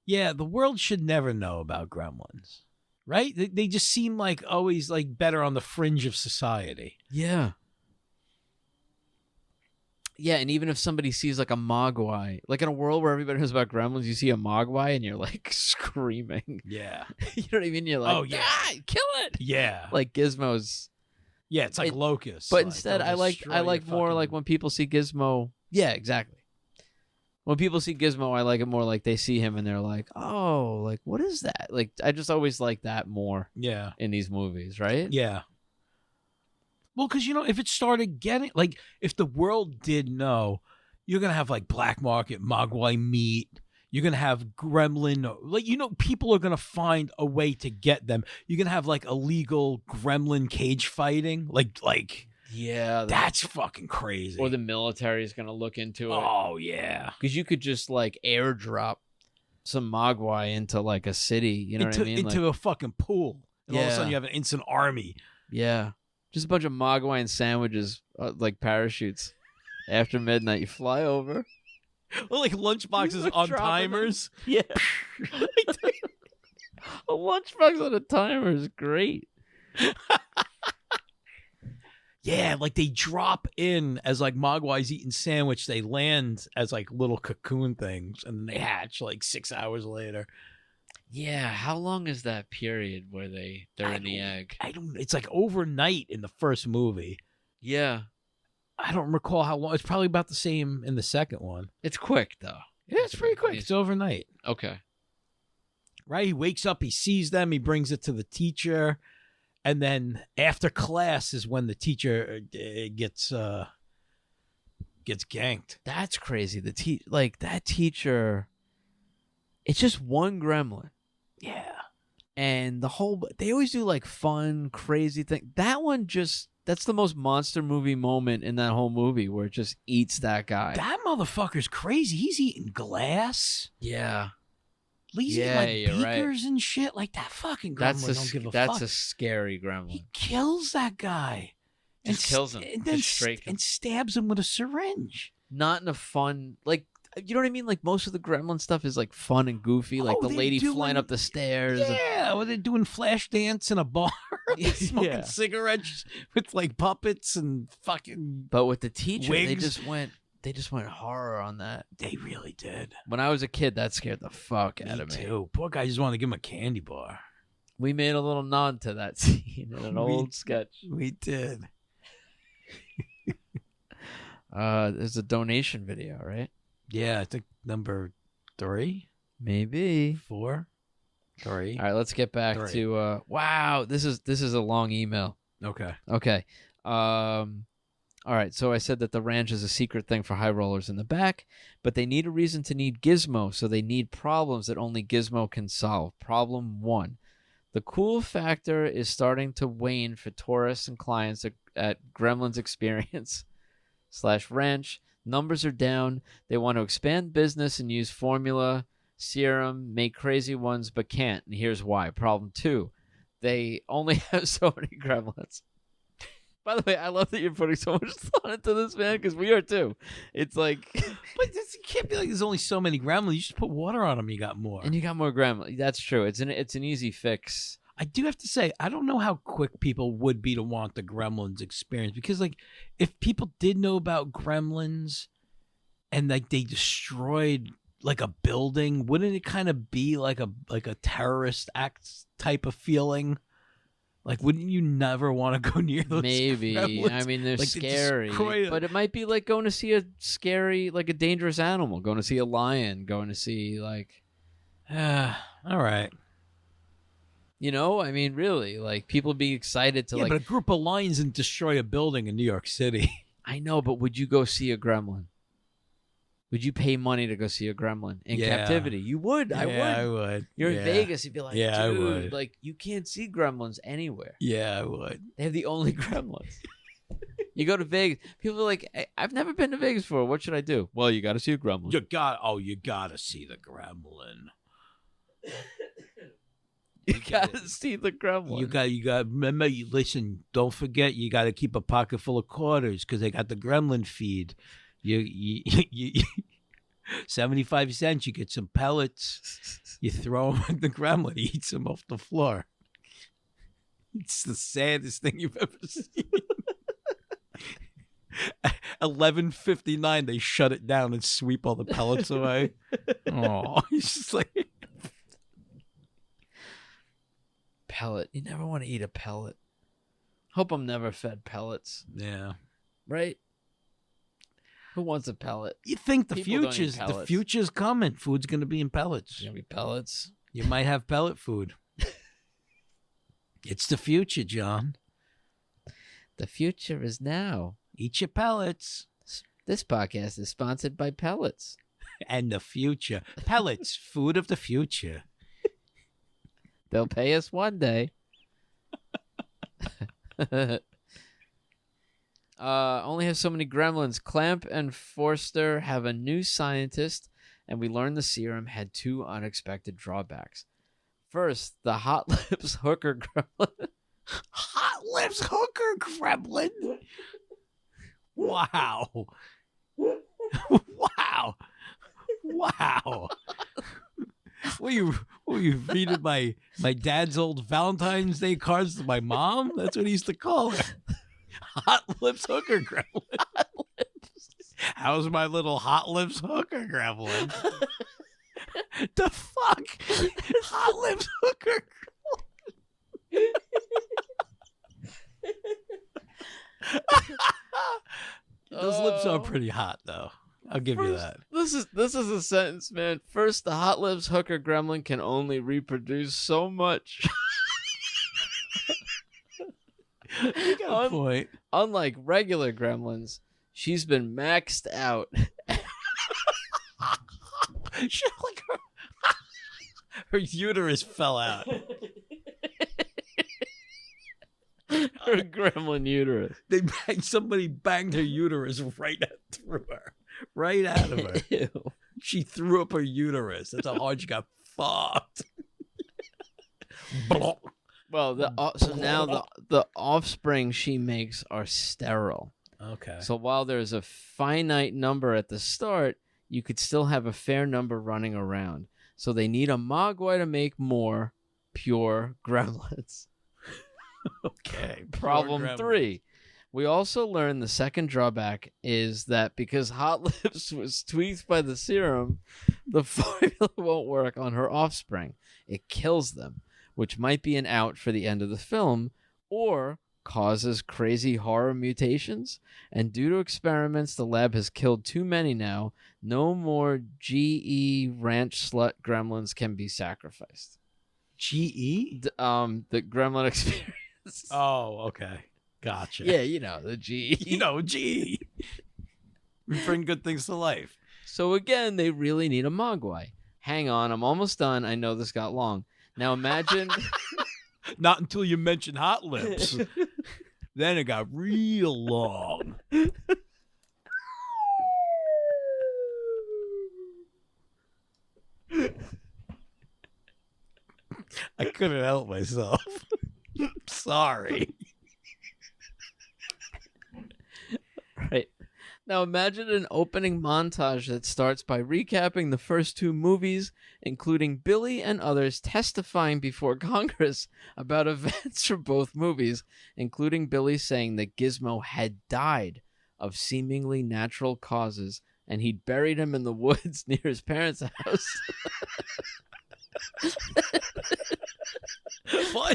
Yeah, the world should never know about gremlins, right? They just seem like always like better on the fringe of society. Yeah. Yeah, and even if somebody sees like a mogwai, like in a world where everybody knows about gremlins, you see a mogwai and you're like screaming. Yeah. You know what I mean? You're like, oh, yeah. Kill it. Yeah. Like Gizmo's. Yeah, it's like locusts. But instead, I like more like when people see Gizmo. Yeah, exactly. When people see Gizmo, I like it more like they see him and they're like, oh, like, what is that? Like, I just always like that more. Yeah. In these movies, right? Yeah. Well, because, if it started getting, like, if the world did know, you're going to have, like, black market mogwai meat. You're going to have gremlin, like, people are going to find a way to get them. You're going to have, like, illegal gremlin cage fighting. Like, yeah. That's fucking crazy. Or the military is going to look into it. Oh, yeah. Because you could just, like, airdrop some mogwai into, like, a city. You know what I mean? Into a fucking pool. And all of a sudden you have an instant army. Yeah. Just a bunch of mogwai and sandwiches, like parachutes. After midnight, you fly over. Well, like lunchboxes on timers. Yeah. A lunchbox on a timer is great. Yeah, like they drop in as like mogwai's eating sandwich. They land as like little cocoon things, and then they hatch like 6 hours later. Yeah, how long is that period where they're in the egg? I don't. It's like overnight in the first movie. Yeah, I don't recall how long. It's probably about the same in the second one. It's quick though. Yeah, it's pretty quick. It's overnight. Okay. Right. He wakes up. He sees them. He brings it to the teacher, and then after class is when the teacher gets ganked. That's crazy. That teacher. It's just one gremlin. Yeah. And they always do like fun, crazy thing. That one that's the most monster movie moment in that whole movie where it just eats that guy. That motherfucker's crazy. He's eating glass. Yeah. He's eating like beakers and shit. Like that fucking gremlin don't give a fuck. That's a scary gremlin. He kills that guy. Just kills him. And then stabs him with a syringe. Not in a fun, like, you know what I mean? Like, most of the gremlin stuff is, like, fun and goofy. Like, the lady flying up the stairs. Yeah, or they're doing flash dance in a bar. Smoking cigarettes with, like, puppets and fucking But with the teacher, wigs. they just went horror on that. They really did. When I was a kid, that scared the fuck out of me. Me too. Poor guy just wanted to give him a candy bar. We made a little nod to that scene in an old sketch. We did. There's a donation video, right? Yeah, I think number 3, maybe 4, 3. All right, let's get back to. Wow, this is a long email. Okay. All right, so I said that the ranch is a secret thing for high rollers in the back, but they need a reason to need Gizmo, so they need problems that only Gizmo can solve. Problem 1. The cool factor is starting to wane for tourists and clients at Gremlins Experience / Ranch. Numbers are down. They want to expand business and use formula, serum, make crazy ones, but can't. And here's why. Problem 2. they only have so many gremlins. By the way, I love that you're putting so much thought into this, man, because we are too. It's like... But it can't be like there's only so many gremlins. You just put water on them, you got more. And you got more gremlins. That's true. It's an easy fix. I do have to say, I don't know how quick people would be to want the Gremlins experience. Because, like, if people did know about Gremlins and, like, they destroyed, like, a building, wouldn't it kind of be like a terrorist act type of feeling? Like, wouldn't you never want to go near those Maybe. Gremlins? I mean, they're Like, scary. destroy But it might be like going to see a scary, like a dangerous animal. Going to see a lion. Going to see, like... all right. You know? I mean, really. Like, people be excited to, Yeah, like... but a group of lions and destroy a building in New York City. I know, but would you go see a gremlin? Would you pay money to go see a gremlin in captivity? You would. Yeah, I would. You're Yeah. in Vegas. You'd be like, Yeah, I dude, would. like, you can't see gremlins anywhere. Yeah, I would. They have the only gremlins. You go to Vegas. People are like, hey, I've never been to Vegas before. What should I do? Well, you got to see a gremlin. You gotta see the Gremlin. You got to see the gremlin. You got. Remember, listen. Don't forget, you got to keep a pocket full of quarters because they got the Gremlin feed. You 75 cents. You get some pellets. You throw them at the Gremlin. He eats them off the floor. It's the saddest thing you've ever seen. 11:59, they shut it down and sweep all the pellets away. Oh, he's just like pellet. You never want to eat a pellet. Hope I'm never fed pellets. Yeah. Right? Who wants a pellet? You think the People don't eat future's pellets. coming. Food's gonna be in pellets. It's gonna be pellets. You might have pellet food. It's the future, John. The future is now. Eat your pellets. This podcast is sponsored by pellets. And the future. Pellets, food of the future. They'll pay us one day. Only have so many gremlins. Clamp and Forster have a new scientist, and we learned the serum had two unexpected drawbacks. First, the Hot Lips hooker gremlin. Hot Lips hooker Gremlin. Wow. Wow. Wow. Were you reading my dad's old Valentine's Day cards to my mom? That's what he used to call her. Hot Lips hooker Gremlin. How's my little Hot Lips hooker Gremlin? The fuck? Hot Lips hooker Gremlin. Those lips are pretty hot, though. I'll give you that. This is a sentence, man. First, the Hot Lips hooker gremlin can only reproduce so much. You got a point. Unlike regular gremlins, she's been maxed out. She, like, her uterus fell out. Her gremlin uterus. Somebody banged her uterus right through her. Right out of her. Ew. She threw up her uterus. That's how hard she got fucked. Well, so now the offspring she makes are sterile. Okay. So while there's a finite number at the start, you could still have a fair number running around. So they need a mogwai to make more pure gremlins. Okay. Problem 3. We also learned the second drawback is that because Hot Lips was tweaked by the serum, the formula won't work on her offspring. It kills them, which might be an out for the end of the film, or causes crazy horror mutations. And due to experiments, the lab has killed too many now. No more GE ranch slut gremlins can be sacrificed. GE? The gremlin experience. Oh, okay. Gotcha. Yeah, you know, the GE. You know, GE. We bring good things to life. So again, they really need a mogwai. Hang on, I'm almost done. I know this got long. Now imagine... Not until you mention Hot Lips. Then it got real long. I couldn't help myself. Sorry. Right. Now imagine an opening montage that starts by recapping the first two movies, including Billy and others testifying before Congress about events from both movies, including Billy saying that Gizmo had died of seemingly natural causes and he'd buried him in the woods near his parents' house. Why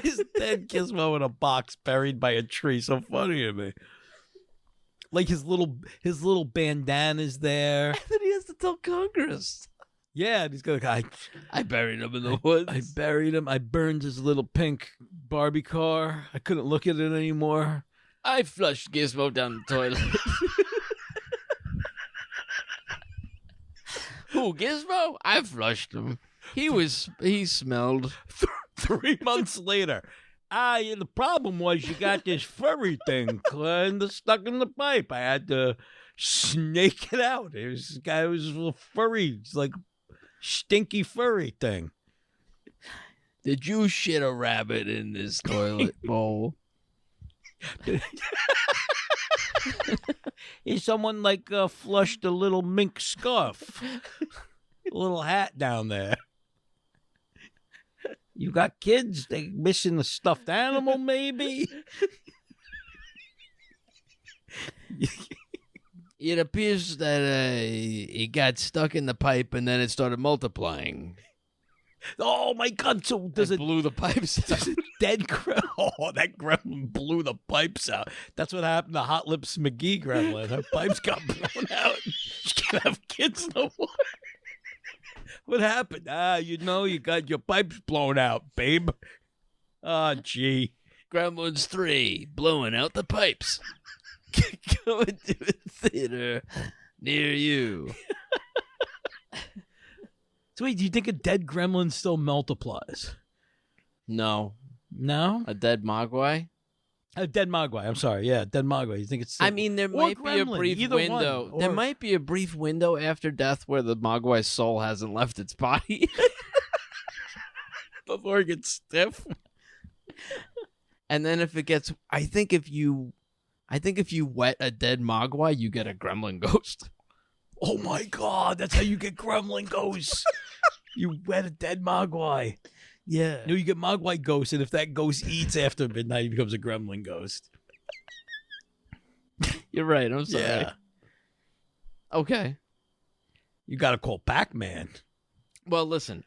is dead Gizmo in a box buried by a tree so funny to me? Like his little bandana's there. And then he has to tell Congress. Yeah, and he's got I buried him in the woods. I buried him. I burned his little pink Barbie car. I couldn't look at it anymore. I flushed Gizmo down the toilet. Who, Gizmo? I flushed him. He smelled. 3 months later. Yeah, the problem was you got this furry thing stuck in the pipe. I had to snake it out. This guy was a little furry. It's like stinky furry thing. Did you shit a rabbit in this toilet bowl? Is someone flushed a little mink scarf? A little hat down there. You got kids? They missing the stuffed animal, maybe? It appears that it got stuck in the pipe and then it started multiplying. Oh my God! So does it blew the pipes out? Does it dead gremlin? Oh, that gremlin blew the pipes out. That's what happened to Hot Lips McGee gremlin. Her pipes got blown out. She can't have kids no more. What happened? You got your pipes blown out, babe. Gee. Gremlins 3, blowing out the pipes. Going to a theater near you. So wait, do you think a dead gremlin still multiplies? No. No? A dead mogwai? A dead mogwai. I'm sorry. Yeah, dead mogwai. You think it's still... I mean, there might be a brief window. There might be a brief window after death where the mogwai's soul hasn't left its body. Before it gets stiff. And then if it gets... I think if you wet a dead mogwai, you get a gremlin ghost. Oh my God, that's how you get gremlin ghosts. You wet a dead mogwai. Yeah. No, you get mogwai ghost, and if that ghost eats after midnight, he becomes a gremlin ghost. You're right. I'm sorry. Yeah. Okay. You got to call Pac-Man. Well, listen,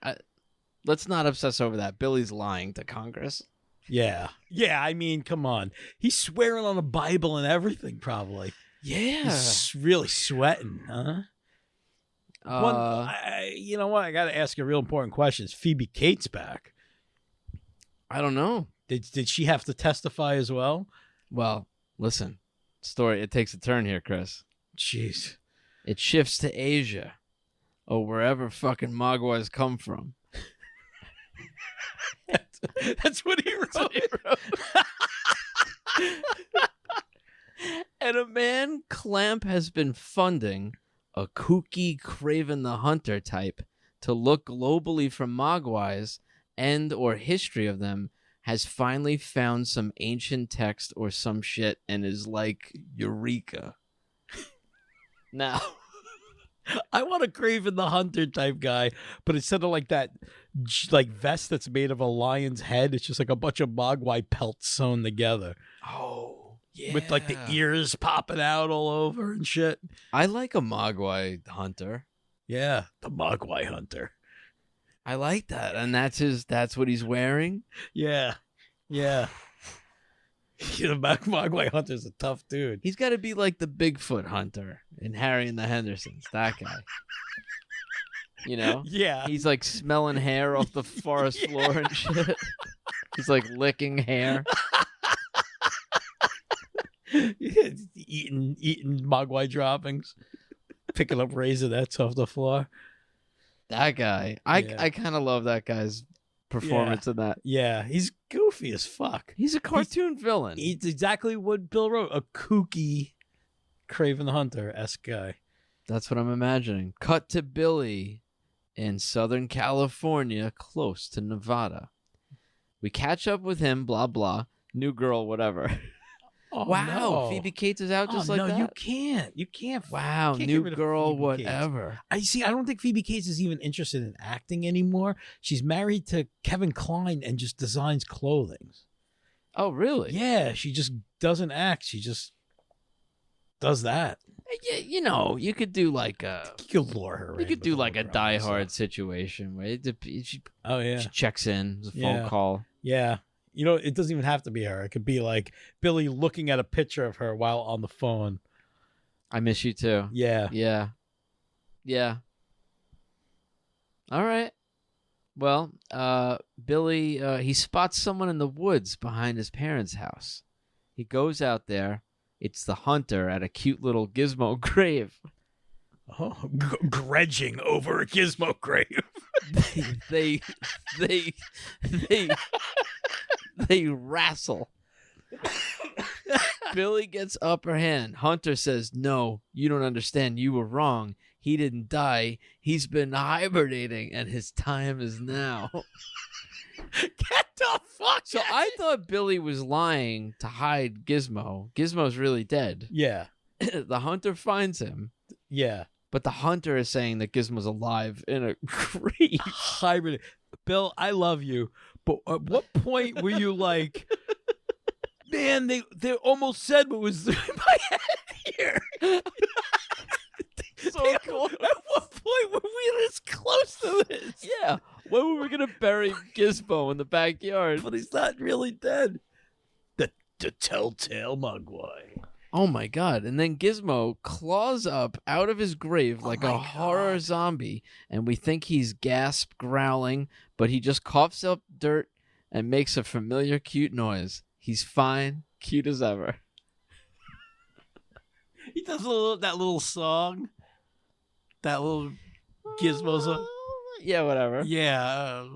let's not obsess over that. Billy's lying to Congress. Yeah. Yeah, I mean, come on. He's swearing on the Bible and everything, probably. Yeah. He's really sweating, huh? You know what? I got to ask you a real important question. Is Phoebe Cates back? I don't know. Did she have to testify as well? Well, listen. Story, it takes a turn here, Chris. Jeez. It shifts to Asia. Or wherever fucking mogwais come from. That's what he wrote. And a man Clamp has been funding, a kooky Craven the Hunter type, to look globally for mogwais and or history of them, has finally found some ancient text or some shit and is like, Eureka. Now, I want a Craven the Hunter type guy, but instead of like that vest that's made of a lion's head, it's just like a bunch of mogwai pelts sewn together. Oh. Yeah. With like the ears popping out all over and shit. I like a mogwai hunter. Yeah, the mogwai hunter. I like that. And that's what he's wearing? Yeah. Yeah. The mogwai hunter's a tough dude. He's got to be like the Bigfoot hunter in Harry and the Hendersons. That guy. You know? Yeah. He's like smelling hair off the forest floor and shit. He's like licking hair. eating mogwai droppings, picking up raisinets off the floor. That guy, I kind of love that guy's performance in that. Yeah, he's goofy as fuck. He's a cartoon villain. He's exactly what Bill wrote, a kooky Craven the Hunter-esque guy. That's what I'm imagining. Cut to Billy in Southern California, close to Nevada. We catch up with him, blah, blah. New girl, whatever. Oh, Wow. no. Phoebe Cates is out just like no, that? you can't. You can't. Wow. Can't New get rid of girl, Phoebe whatever. I don't think Phoebe Cates is even interested in acting anymore. She's married to Kevin Kline and just designs clothing. Oh, really? Yeah, she just doesn't act. She just does that. Yeah, you know, you could do like a... You could lure her in. You could do with like a all Die the Hard situation where she Oh, yeah. checks in. It's a phone Yeah. call. Yeah. You know, it doesn't even have to be her. It could be like Billy looking at a picture of her while on the phone. I miss you too. Yeah. Yeah. Yeah. All right. Well, Billy, he spots someone in the woods behind his parents' house. He goes out there. It's the hunter at a cute little gizmo grave. Oh, grudging over a gizmo grave. They wrestle. Billy gets upper hand. Hunter says, "No, you don't understand. You were wrong. He didn't die. He's been hibernating, and his time is now." Get the fuck So I thought Billy was lying to hide Gizmo. Gizmo's really dead. Yeah. The hunter finds him, Yeah. but the hunter is saying that Gizmo's alive in a grave. Hybrid. Bill, I love you, but at what point were you like, man, they almost said what was in my head here. So cool. At what point were we this close to this? Yeah. When were we going to bury Gizmo in the backyard? But he's not really dead. The telltale mugwai. Oh my God. And then Gizmo claws up out of his grave like a horror zombie. And we think he's gasp growling, but he just coughs up dirt and makes a familiar cute noise. He's fine, cute as ever. He does that little song. That little Gizmo song. Yeah, whatever. Yeah.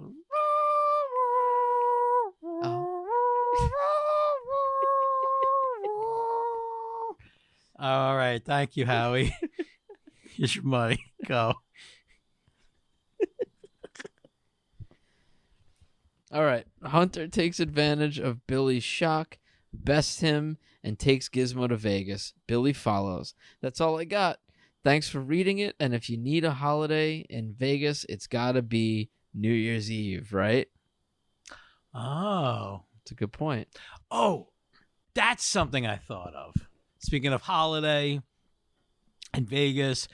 All right. Thank you, Howie. Here's your money. Go. All right. Hunter takes advantage of Billy's shock, bests him, and takes Gizmo to Vegas. Billy follows. That's all I got. Thanks for reading it. And if you need a holiday in Vegas, it's got to be New Year's Eve, right? Oh. That's a good point. Oh, that's something I thought of. Speaking of holiday and Vegas,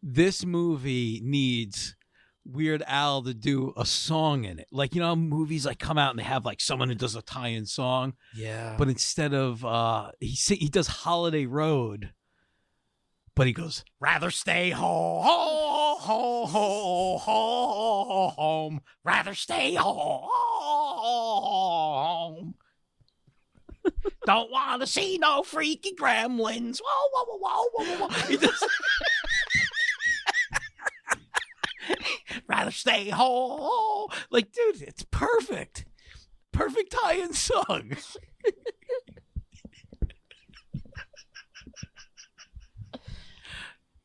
this movie needs Weird Al to do a song in it. Like, you know, movies like come out and they have like someone who does a tie-in song. Yeah. But instead of he does Holiday Road, but he goes, rather stay home, rather stay home. Don't want to see no freaky gremlins. Whoa, whoa, whoa, whoa, whoa, whoa. He just rather stay home. Like, dude, it's perfect. Perfect tie-in song.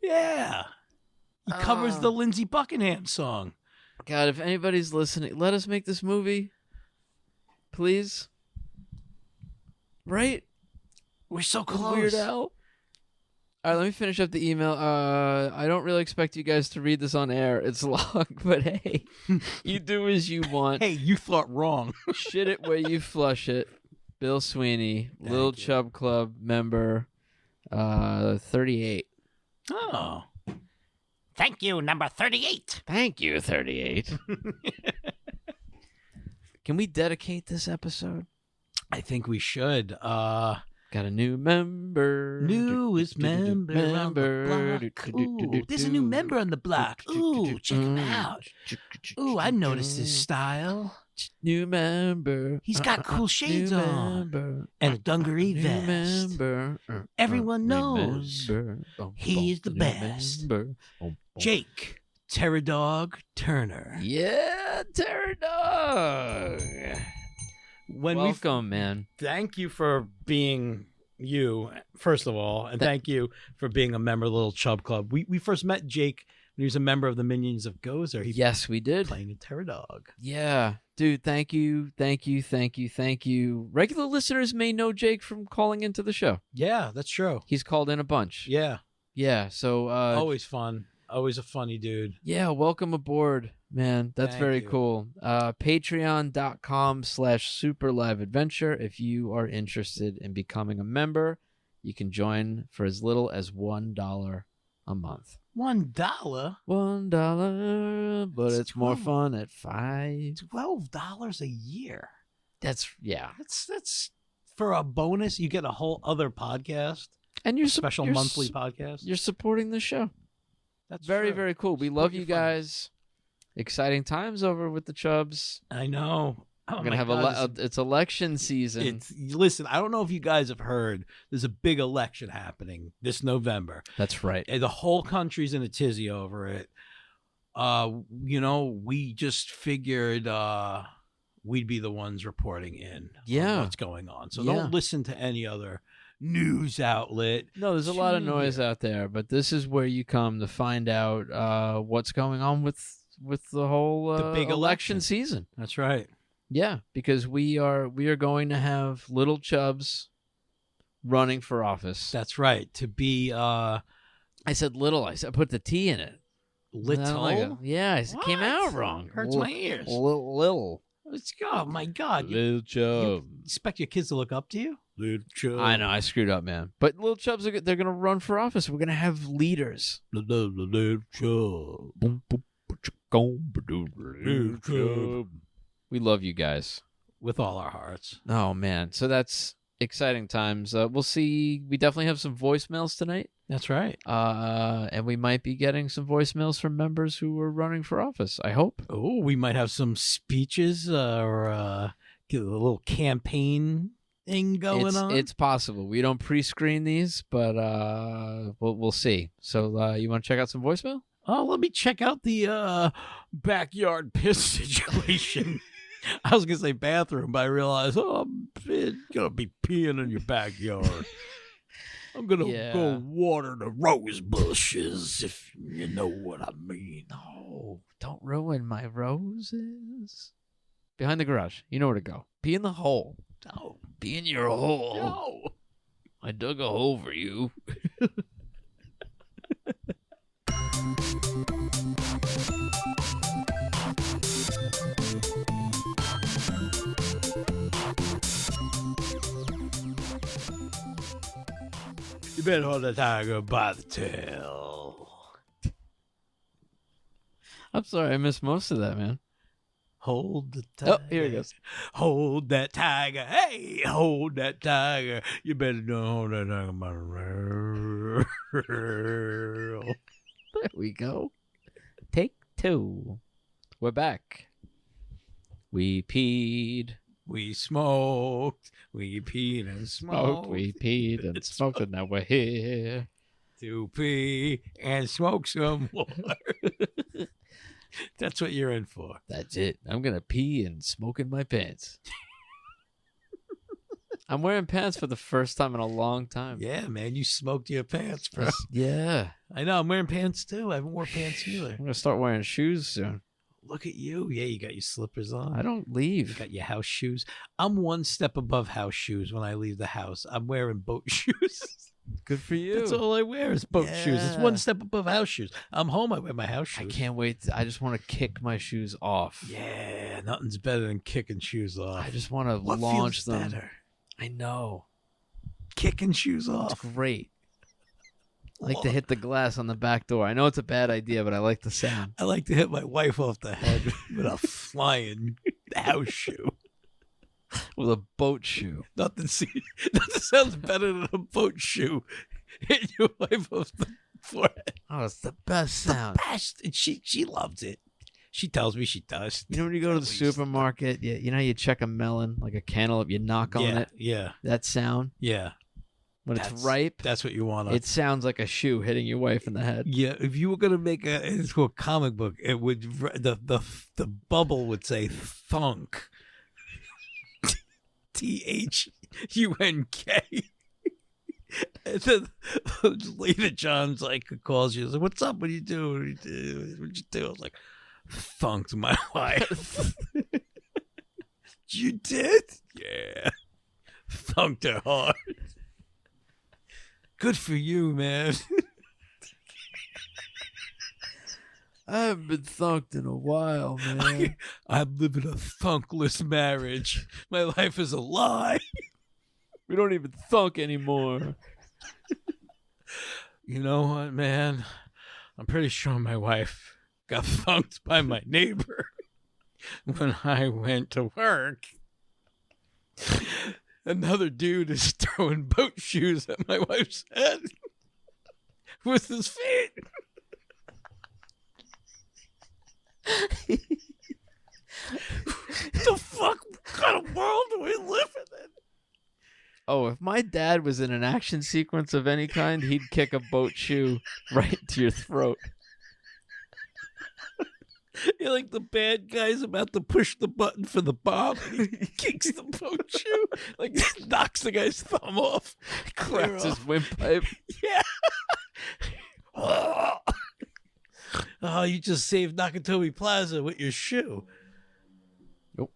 Yeah. He covers the Lindsey Buckingham song. God, if anybody's listening, let us make this movie. Please. Right? We're so close. Weird Al. All right, let me finish up the email. I don't really expect you guys to read this on air. It's long, but hey, you do as you want. Hey, you thought wrong. Shit it where you flush it. Bill Sweeney, Li'l Chub Club member, 38. Oh. Thank you, number 38. Thank you, 38. Can we dedicate this episode? I think we should. Got a new member. Newest member on the block. Ooh, there's a new member on the block. Ooh, check him out. Ooh, I noticed his style. New member. He's got cool shades on. And a dungaree vest. Everyone knows he's the best. Jake, Terror Dog Turner. Yeah, Terror Dog. Welcome, man. Thank you for being you, first of all, and thank you for being a member of the Li'l Chub Club. We first met Jake He was a member of the Minions of Gozer. He Yes, we did. playing a terror dog. Yeah. Dude, thank you. Regular listeners may know Jake from calling into the show. Yeah, that's true. He's called in a bunch. Yeah. Yeah, so... Always fun. Always a funny dude. Yeah, welcome aboard, man. That's Thank very you. cool. Patreon.com/superliveadventure. If you are interested in becoming a member, you can join for as little as $1 a month. $1? $1, but That's it's more 12. fun at $5. $12 a year. Yeah. That's for a bonus. You get a whole other podcast, And you're special monthly podcast. You're supporting the show. That's Very, true. very cool. We Support love your you friends. guys. Exciting times over with the Chubs. I know. We're gonna have it's election season. Listen, I don't know if you guys have heard. There's a big election happening this November. That's right. And the whole country's in a tizzy over it. We just figured we'd be the ones reporting in on what's going on. So don't listen to any other news outlet. No, there's a lot of noise out there, but this is where you come to find out what's going on with the whole The big election season. That's right. Yeah, because we are going to have Li'l Chubs running for office. That's right. To be I said little. I put the T in it. little. Yeah, it came out wrong. Hurts my ears. Little. Let's go. Oh my God. Li'l Chub. You expect your kids to look up to you? Li'l Chub. I know I screwed up, man. But Li'l Chubs they're gonna run for office. We're gonna have leaders. Li'l Chub. Li'l Chub. We love you guys. With all our hearts. Oh man, so that's exciting times. We'll see. We definitely have some voicemails tonight. That's right. And we might be getting some voicemails from members who are running for office. I hope. Oh, we might have some speeches or get a little campaign thing going on. It's possible. We don't pre-screen these, but we'll see. So you want to check out some voicemail? Oh, let me check out the backyard piss situation. I was going to say bathroom, but I realized, I'm going to be peeing in your backyard. I'm going to go water the rose bushes, if you know what I mean. No, don't ruin my roses. Behind the garage. You know where to go. Pee in the hole. No. Pee in your hole. No. I dug a hole for you. You better hold the tiger by the tail. I'm sorry, I missed most of that, man. Hold the tiger. Oh, here it goes. Hold that tiger. Hey, hold that tiger. You better don't hold that tiger by the tail. There we go. Take 2. We're back. We peed. We smoked. We peed and smoked. We peed and smoked, and now we're here. To pee and smoke some more. That's what you're in for. That's it. I'm going to pee and smoke in my pants. I'm wearing pants for the first time in a long time. Yeah, man, you smoked your pants, bro. Yeah. I know, I'm wearing pants too. I haven't worn pants either. I'm going to start wearing shoes soon. Look at you. Yeah, you got your slippers on. I don't You leave. got your house shoes. I'm one step above house shoes when I leave the house. I'm wearing boat shoes. Good for you. That's all I wear is boat shoes. It's Yeah. one step above house shoes. I'm home, I wear my house I shoes. can't wait. I just want to kick my shoes off. Yeah, nothing's better than kicking shoes off. I just want to What launch feels them. better? I know. Kicking shoes It's off. great. I like to hit the glass on the back door. I know it's a bad idea, but I like the sound. I like to hit my wife off the head with a flying house shoe. With a boat shoe. Nothing sounds better than a boat shoe. Hit your wife off the forehead. Oh, it's the best sound. Best. And she loves it. She tells me she does. You know when you go to the At least. supermarket, you know you check a melon, like a cantaloupe, you knock on Yeah, it. yeah, That sound, yeah. when it's ripe, That's what you want. it sounds like a shoe hitting your wife in the head. Yeah, if you were gonna make it into a comic book, it would the bubble would say thunk. THUNK. And then later, John's like calls you. He's like, "What's up? What do you do? What'd you do?" I was like, "Thunked my wife." You did? Yeah. Thunked her hard. Good for you, man. I haven't been thunked in a while, man. I'm living a thunkless marriage. My life is a lie. We don't even thunk anymore. You know what, man? I'm pretty sure my wife got thunked by my neighbor when I went to work. Another dude is throwing boat shoes at my wife's head with his feet. The fuck kind of world do we live in? Oh, if my dad was in an action sequence of any kind, he'd kick a boat shoe right to your throat. You're like the bad guy's about to push the button for the bomb. He kicks the boat shoe, like knocks the guy's thumb off, Cracks his windpipe. Yeah. Oh, you just saved Nakatomi Plaza with your shoe. Nope.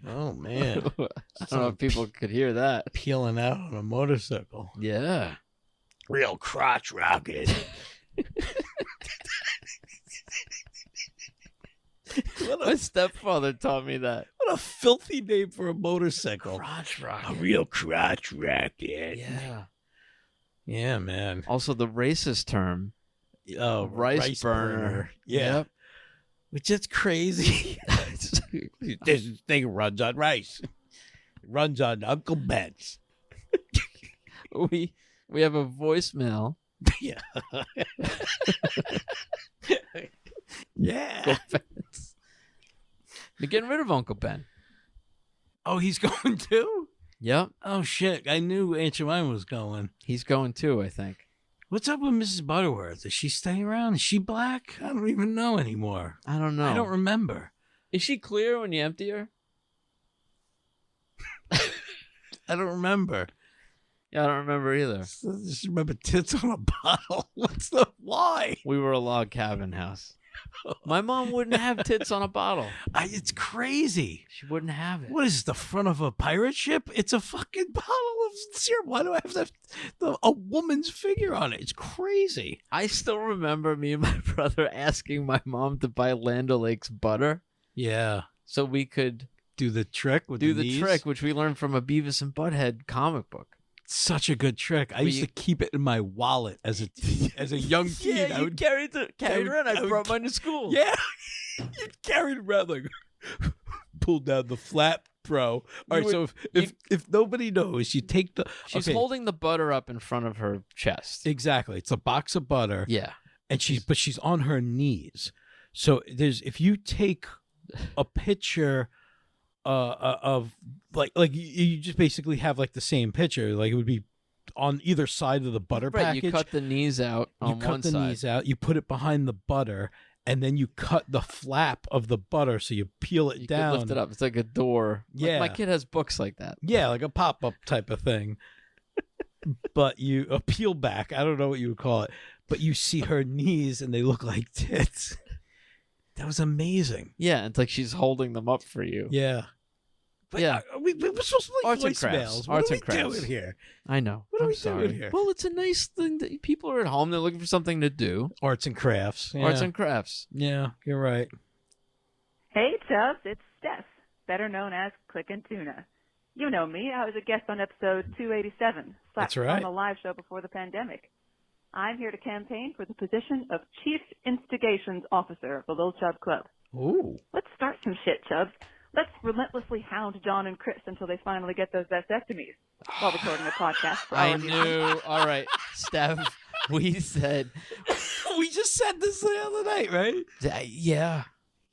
Oh, man. I don't know if people could hear that. Peeling out on a motorcycle. Yeah. Real crotch rocket. My stepfather taught me that. What a filthy name for a motorcycle. Crotch A rocket. real crotch rocket. Yeah. Yeah, man. Also, the racist term, Oh, rice burner. Yeah. Yep. Which is crazy. This thing runs on rice. It runs on Uncle Ben's. We have a voicemail. Yeah. Yeah. Go Ben's. They're getting rid of Uncle Ben. Oh, he's going too? Yep. Oh, shit. I knew Aunt Jemima was going. He's going too, I think. What's up with Mrs. Butterworth? Is she staying around? Is she black? I don't even know anymore. I don't know. I don't remember. Is she clear when you empty her? I don't remember. Yeah, I don't remember either. I just remember tits on a bottle. What's the why? We were a log cabin house. My mom wouldn't have tits on a bottle. It's crazy. She wouldn't have it. What is this, the front of a pirate ship? It's a fucking bottle of syrup. Why do I have to have a woman's figure on it? It's crazy. I still remember me and my brother asking my mom to buy Land O'Lakes butter Yeah. so we could Do the trick with do the the knees? trick, which we learned from a Beavis and Butthead comic book. Such a good trick. I used to keep it in my wallet as a young kid. Yeah, you carried it around. I would brought mine to school. Yeah. You'd carry it around like pull down the flap, bro. All right, so if nobody knows, you take the She's holding the butter up in front of her chest. Exactly. It's a box of butter. Yeah. And she's on her knees. So if you take a picture of like you just basically have like the same picture, like it would be on either side of the butter package. You cut the knees out on one side. You cut the knees out. You put it behind the butter, and then you cut the flap of the butter, so you peel it down. You lift it up. It's like a door. Yeah. My kid has books like that. Yeah, like a pop-up type of thing. But you peel back. I don't know what you would call it. But you see her knees, and they look like tits. That was amazing. Yeah, it's like she's holding them up for you. Yeah. But yeah. We were supposed to play Arts and voicemails. crafts. What Arts are and we crafts. doing here? I know. What are I'm we sorry. doing here? Well, it's a nice thing that people are at home. They're looking for something to do. Arts and crafts. Yeah. Arts and crafts. Yeah, you're right. Hey, Chubbs, it's Steph, better known as Click and Tuna. You know me. I was a guest on episode 287. That's right. On the live show before the pandemic. I'm here to campaign for the position of Chief Instigations Officer of the Li'l Chub Club. Ooh. Let's start some shit, Chubbs. Let's relentlessly hound John and Chris until they finally get those vasectomies while recording a podcast. For I all of you. knew. All right, Steph, we said. We just said this the other night, right? Yeah.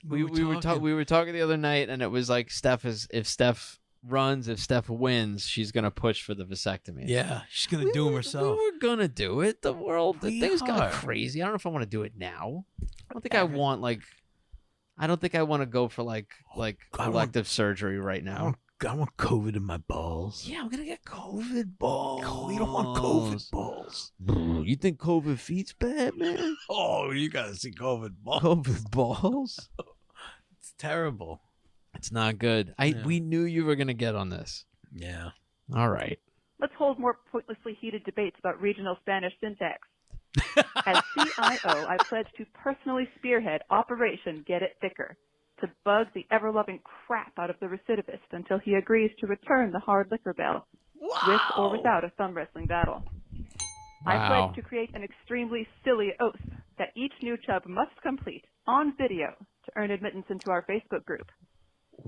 We were talking the other night, and it was like if Steph runs, if Steph wins, she's gonna push for the vasectomy. Yeah, she's gonna do them herself. We were gonna do it. The world, the things are. got crazy. I don't know if I want to do it now. I don't think I want I don't think I want to go for like elective surgery right now. COVID in my balls. Yeah, I'm gonna get COVID balls. You don't want COVID balls. You think COVID feet's bad, man? Oh, you gotta see COVID balls. COVID balls? It's terrible. It's not good. We knew you were gonna get on this. Yeah. All right. Let's hold more pointlessly heated debates about regional Spanish syntax. As CIO, I pledge to personally spearhead Operation Get It Thicker, to bug the ever-loving crap out of the recidivist until he agrees to return the hard liquor bell, with or without a thumb wrestling battle. I Wow. pledge to create an extremely silly oath that each new chub must complete on video to earn admittance into our Facebook group.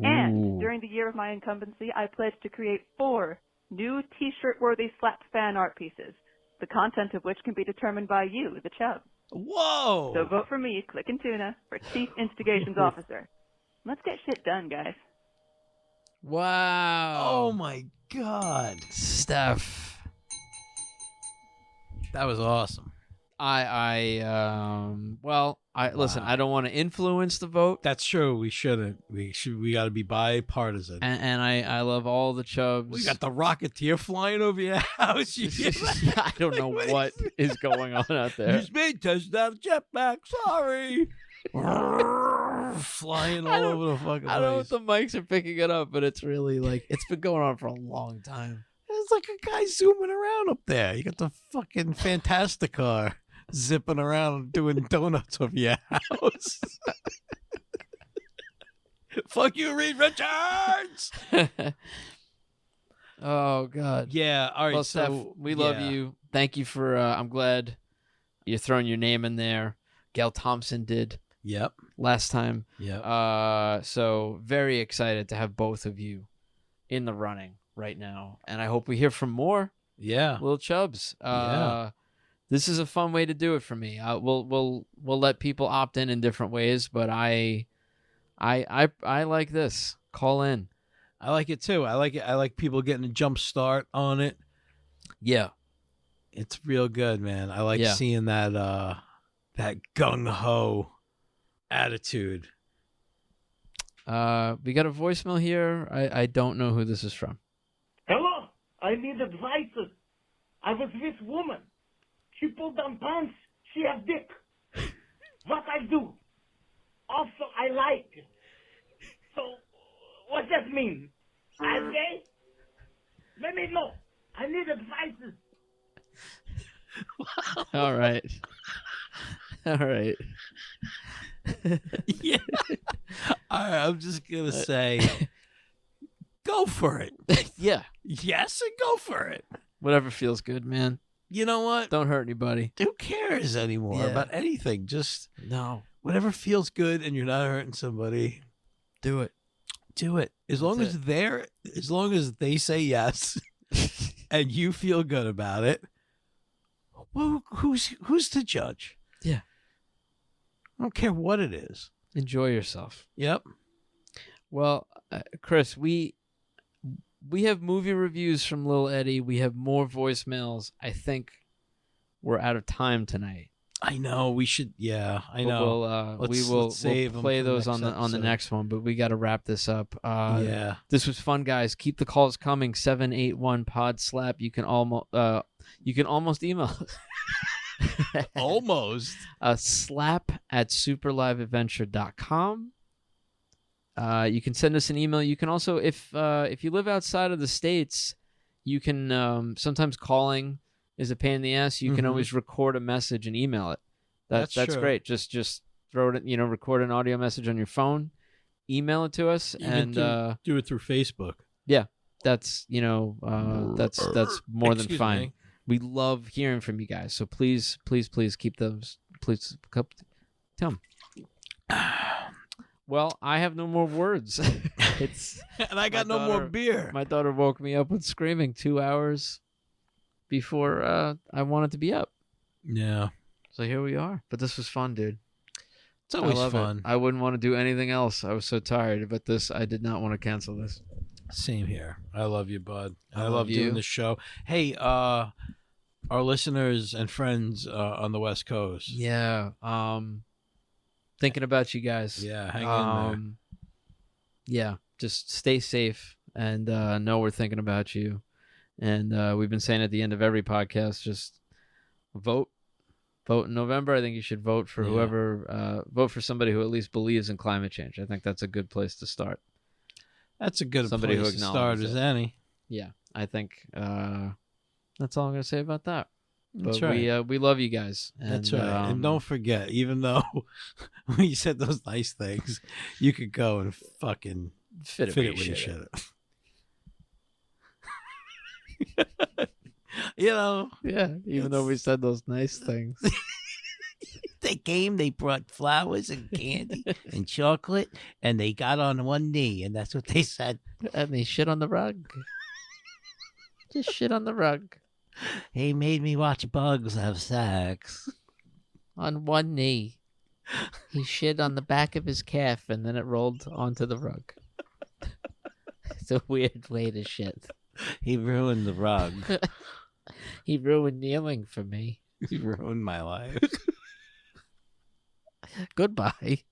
And during the year of my incumbency, I pledge to create 4 new T-shirt-worthy slap fan art pieces, the content of which can be determined by you, the chub. Whoa! So vote for me, Click and Tuna, for Chief Instigations Officer. Let's get shit done, guys. Wow. Oh my God. Steph. That was awesome. Listen, I don't want to influence the vote. That's true. We shouldn't. We got to be bipartisan. And I love all the chubs. We got the Rocketeer flying over your house. I don't know what is going on out there. Use me, touched out a jetpack. Sorry. Flying all over the fucking place. I don't know if the mics are picking it up, but it's really it's been going on for a long time. It's like a guy zooming around up there. You got the fucking Fantasticar zipping around doing donuts over your house. Fuck you, Reed Richards! Oh, God. Yeah, all right. Well, so Steph, we love you. Thank you for, I'm glad you're throwing your name in there. Gail Thompson did. Yep. Last time. Yep. So very excited to have both of you in the running right now. And I hope we hear from more. Yeah. Li'l Chubs. Yeah. This is a fun way to do it for me. We'll let people opt in different ways, but I like this. Call in. I like it too. I like it. I like people getting a jump start on it. Yeah. It's real good, man. I like seeing that that gung ho attitude. We got a voicemail here. I don't know who this is from. Hello, I need advice. I was with woman. She pulled down pants. She have dick. What I do? Also, I like. So, what that mean? I'm gay? Let me know. I need advice. All right. All right. Yeah. All right, I'm just going to say, go for it. Yeah. Yes, and go for it. Whatever feels good, man. You know what? Don't hurt anybody. Who cares anymore Yeah. about anything? Just No. whatever feels good and you're not hurting somebody, Do it. do it. As long That's as long as they say yes and you feel good about it, well, who's to judge? Yeah. I don't care what it is. Enjoy yourself. Yep. Well, Chris, we have movie reviews from Lil Eddie. We have more voicemails. I think we're out of time tonight. I know we should. Yeah, I But know. we'll save 'em play for the those next on the episode. next one. But we got to wrap this up. Yeah. This was fun, guys. Keep the calls coming. 781-POD-SLAP. You can almost email us. Almost. slap@superliveadventure.com. You can send us an email. You can also, if you live outside of the States, you can sometimes calling is a pain in the ass. You can always record a message and email it. That's true. great. Just throw it, record an audio message on your phone, email it to us, Even and do it through Facebook. that's that's more than Excuse fine. me. We love hearing from you guys. So please keep those. Please tell them. Well, I have no more words. It's And I got My no more daughter- beer. my daughter woke me up with screaming 2 hours before I wanted to be up. Yeah. So here we are. But this was fun, dude. It's always I love fun. it. I wouldn't want to do anything else. I was so tired, but I did not want to cancel this. Same here. I love you, bud. I I love love you. doing this show. Hey, our listeners and friends on the West Coast. Yeah. Thinking about you guys. Yeah, hang in there. Yeah, just stay safe. and know we're thinking about you. And we've been saying at the end of every podcast, just vote in November. I think you should vote for whoever, vote for somebody who at least believes in climate change. I think that's a good place to start. That's a good Somebody place who to start acknowledges as it. any. Yeah, I think that's all I'm going to say about that. That's But right. we love you guys. That's right. And don't forget, even though when you said those nice things, you could go and fucking fit it where where you you shit shit it. You know, Yeah, even though we said those nice things. they came, they brought flowers and candy and chocolate, and they got on one knee, and that's what they said. And they shit on the rug. Just shit on the rug. He made me watch bugs have sex. On one knee. He shit on the back of his calf, and then it rolled onto the rug. It's a weird way to shit. He ruined the rug. He ruined kneeling for me. He ruined my life. Goodbye.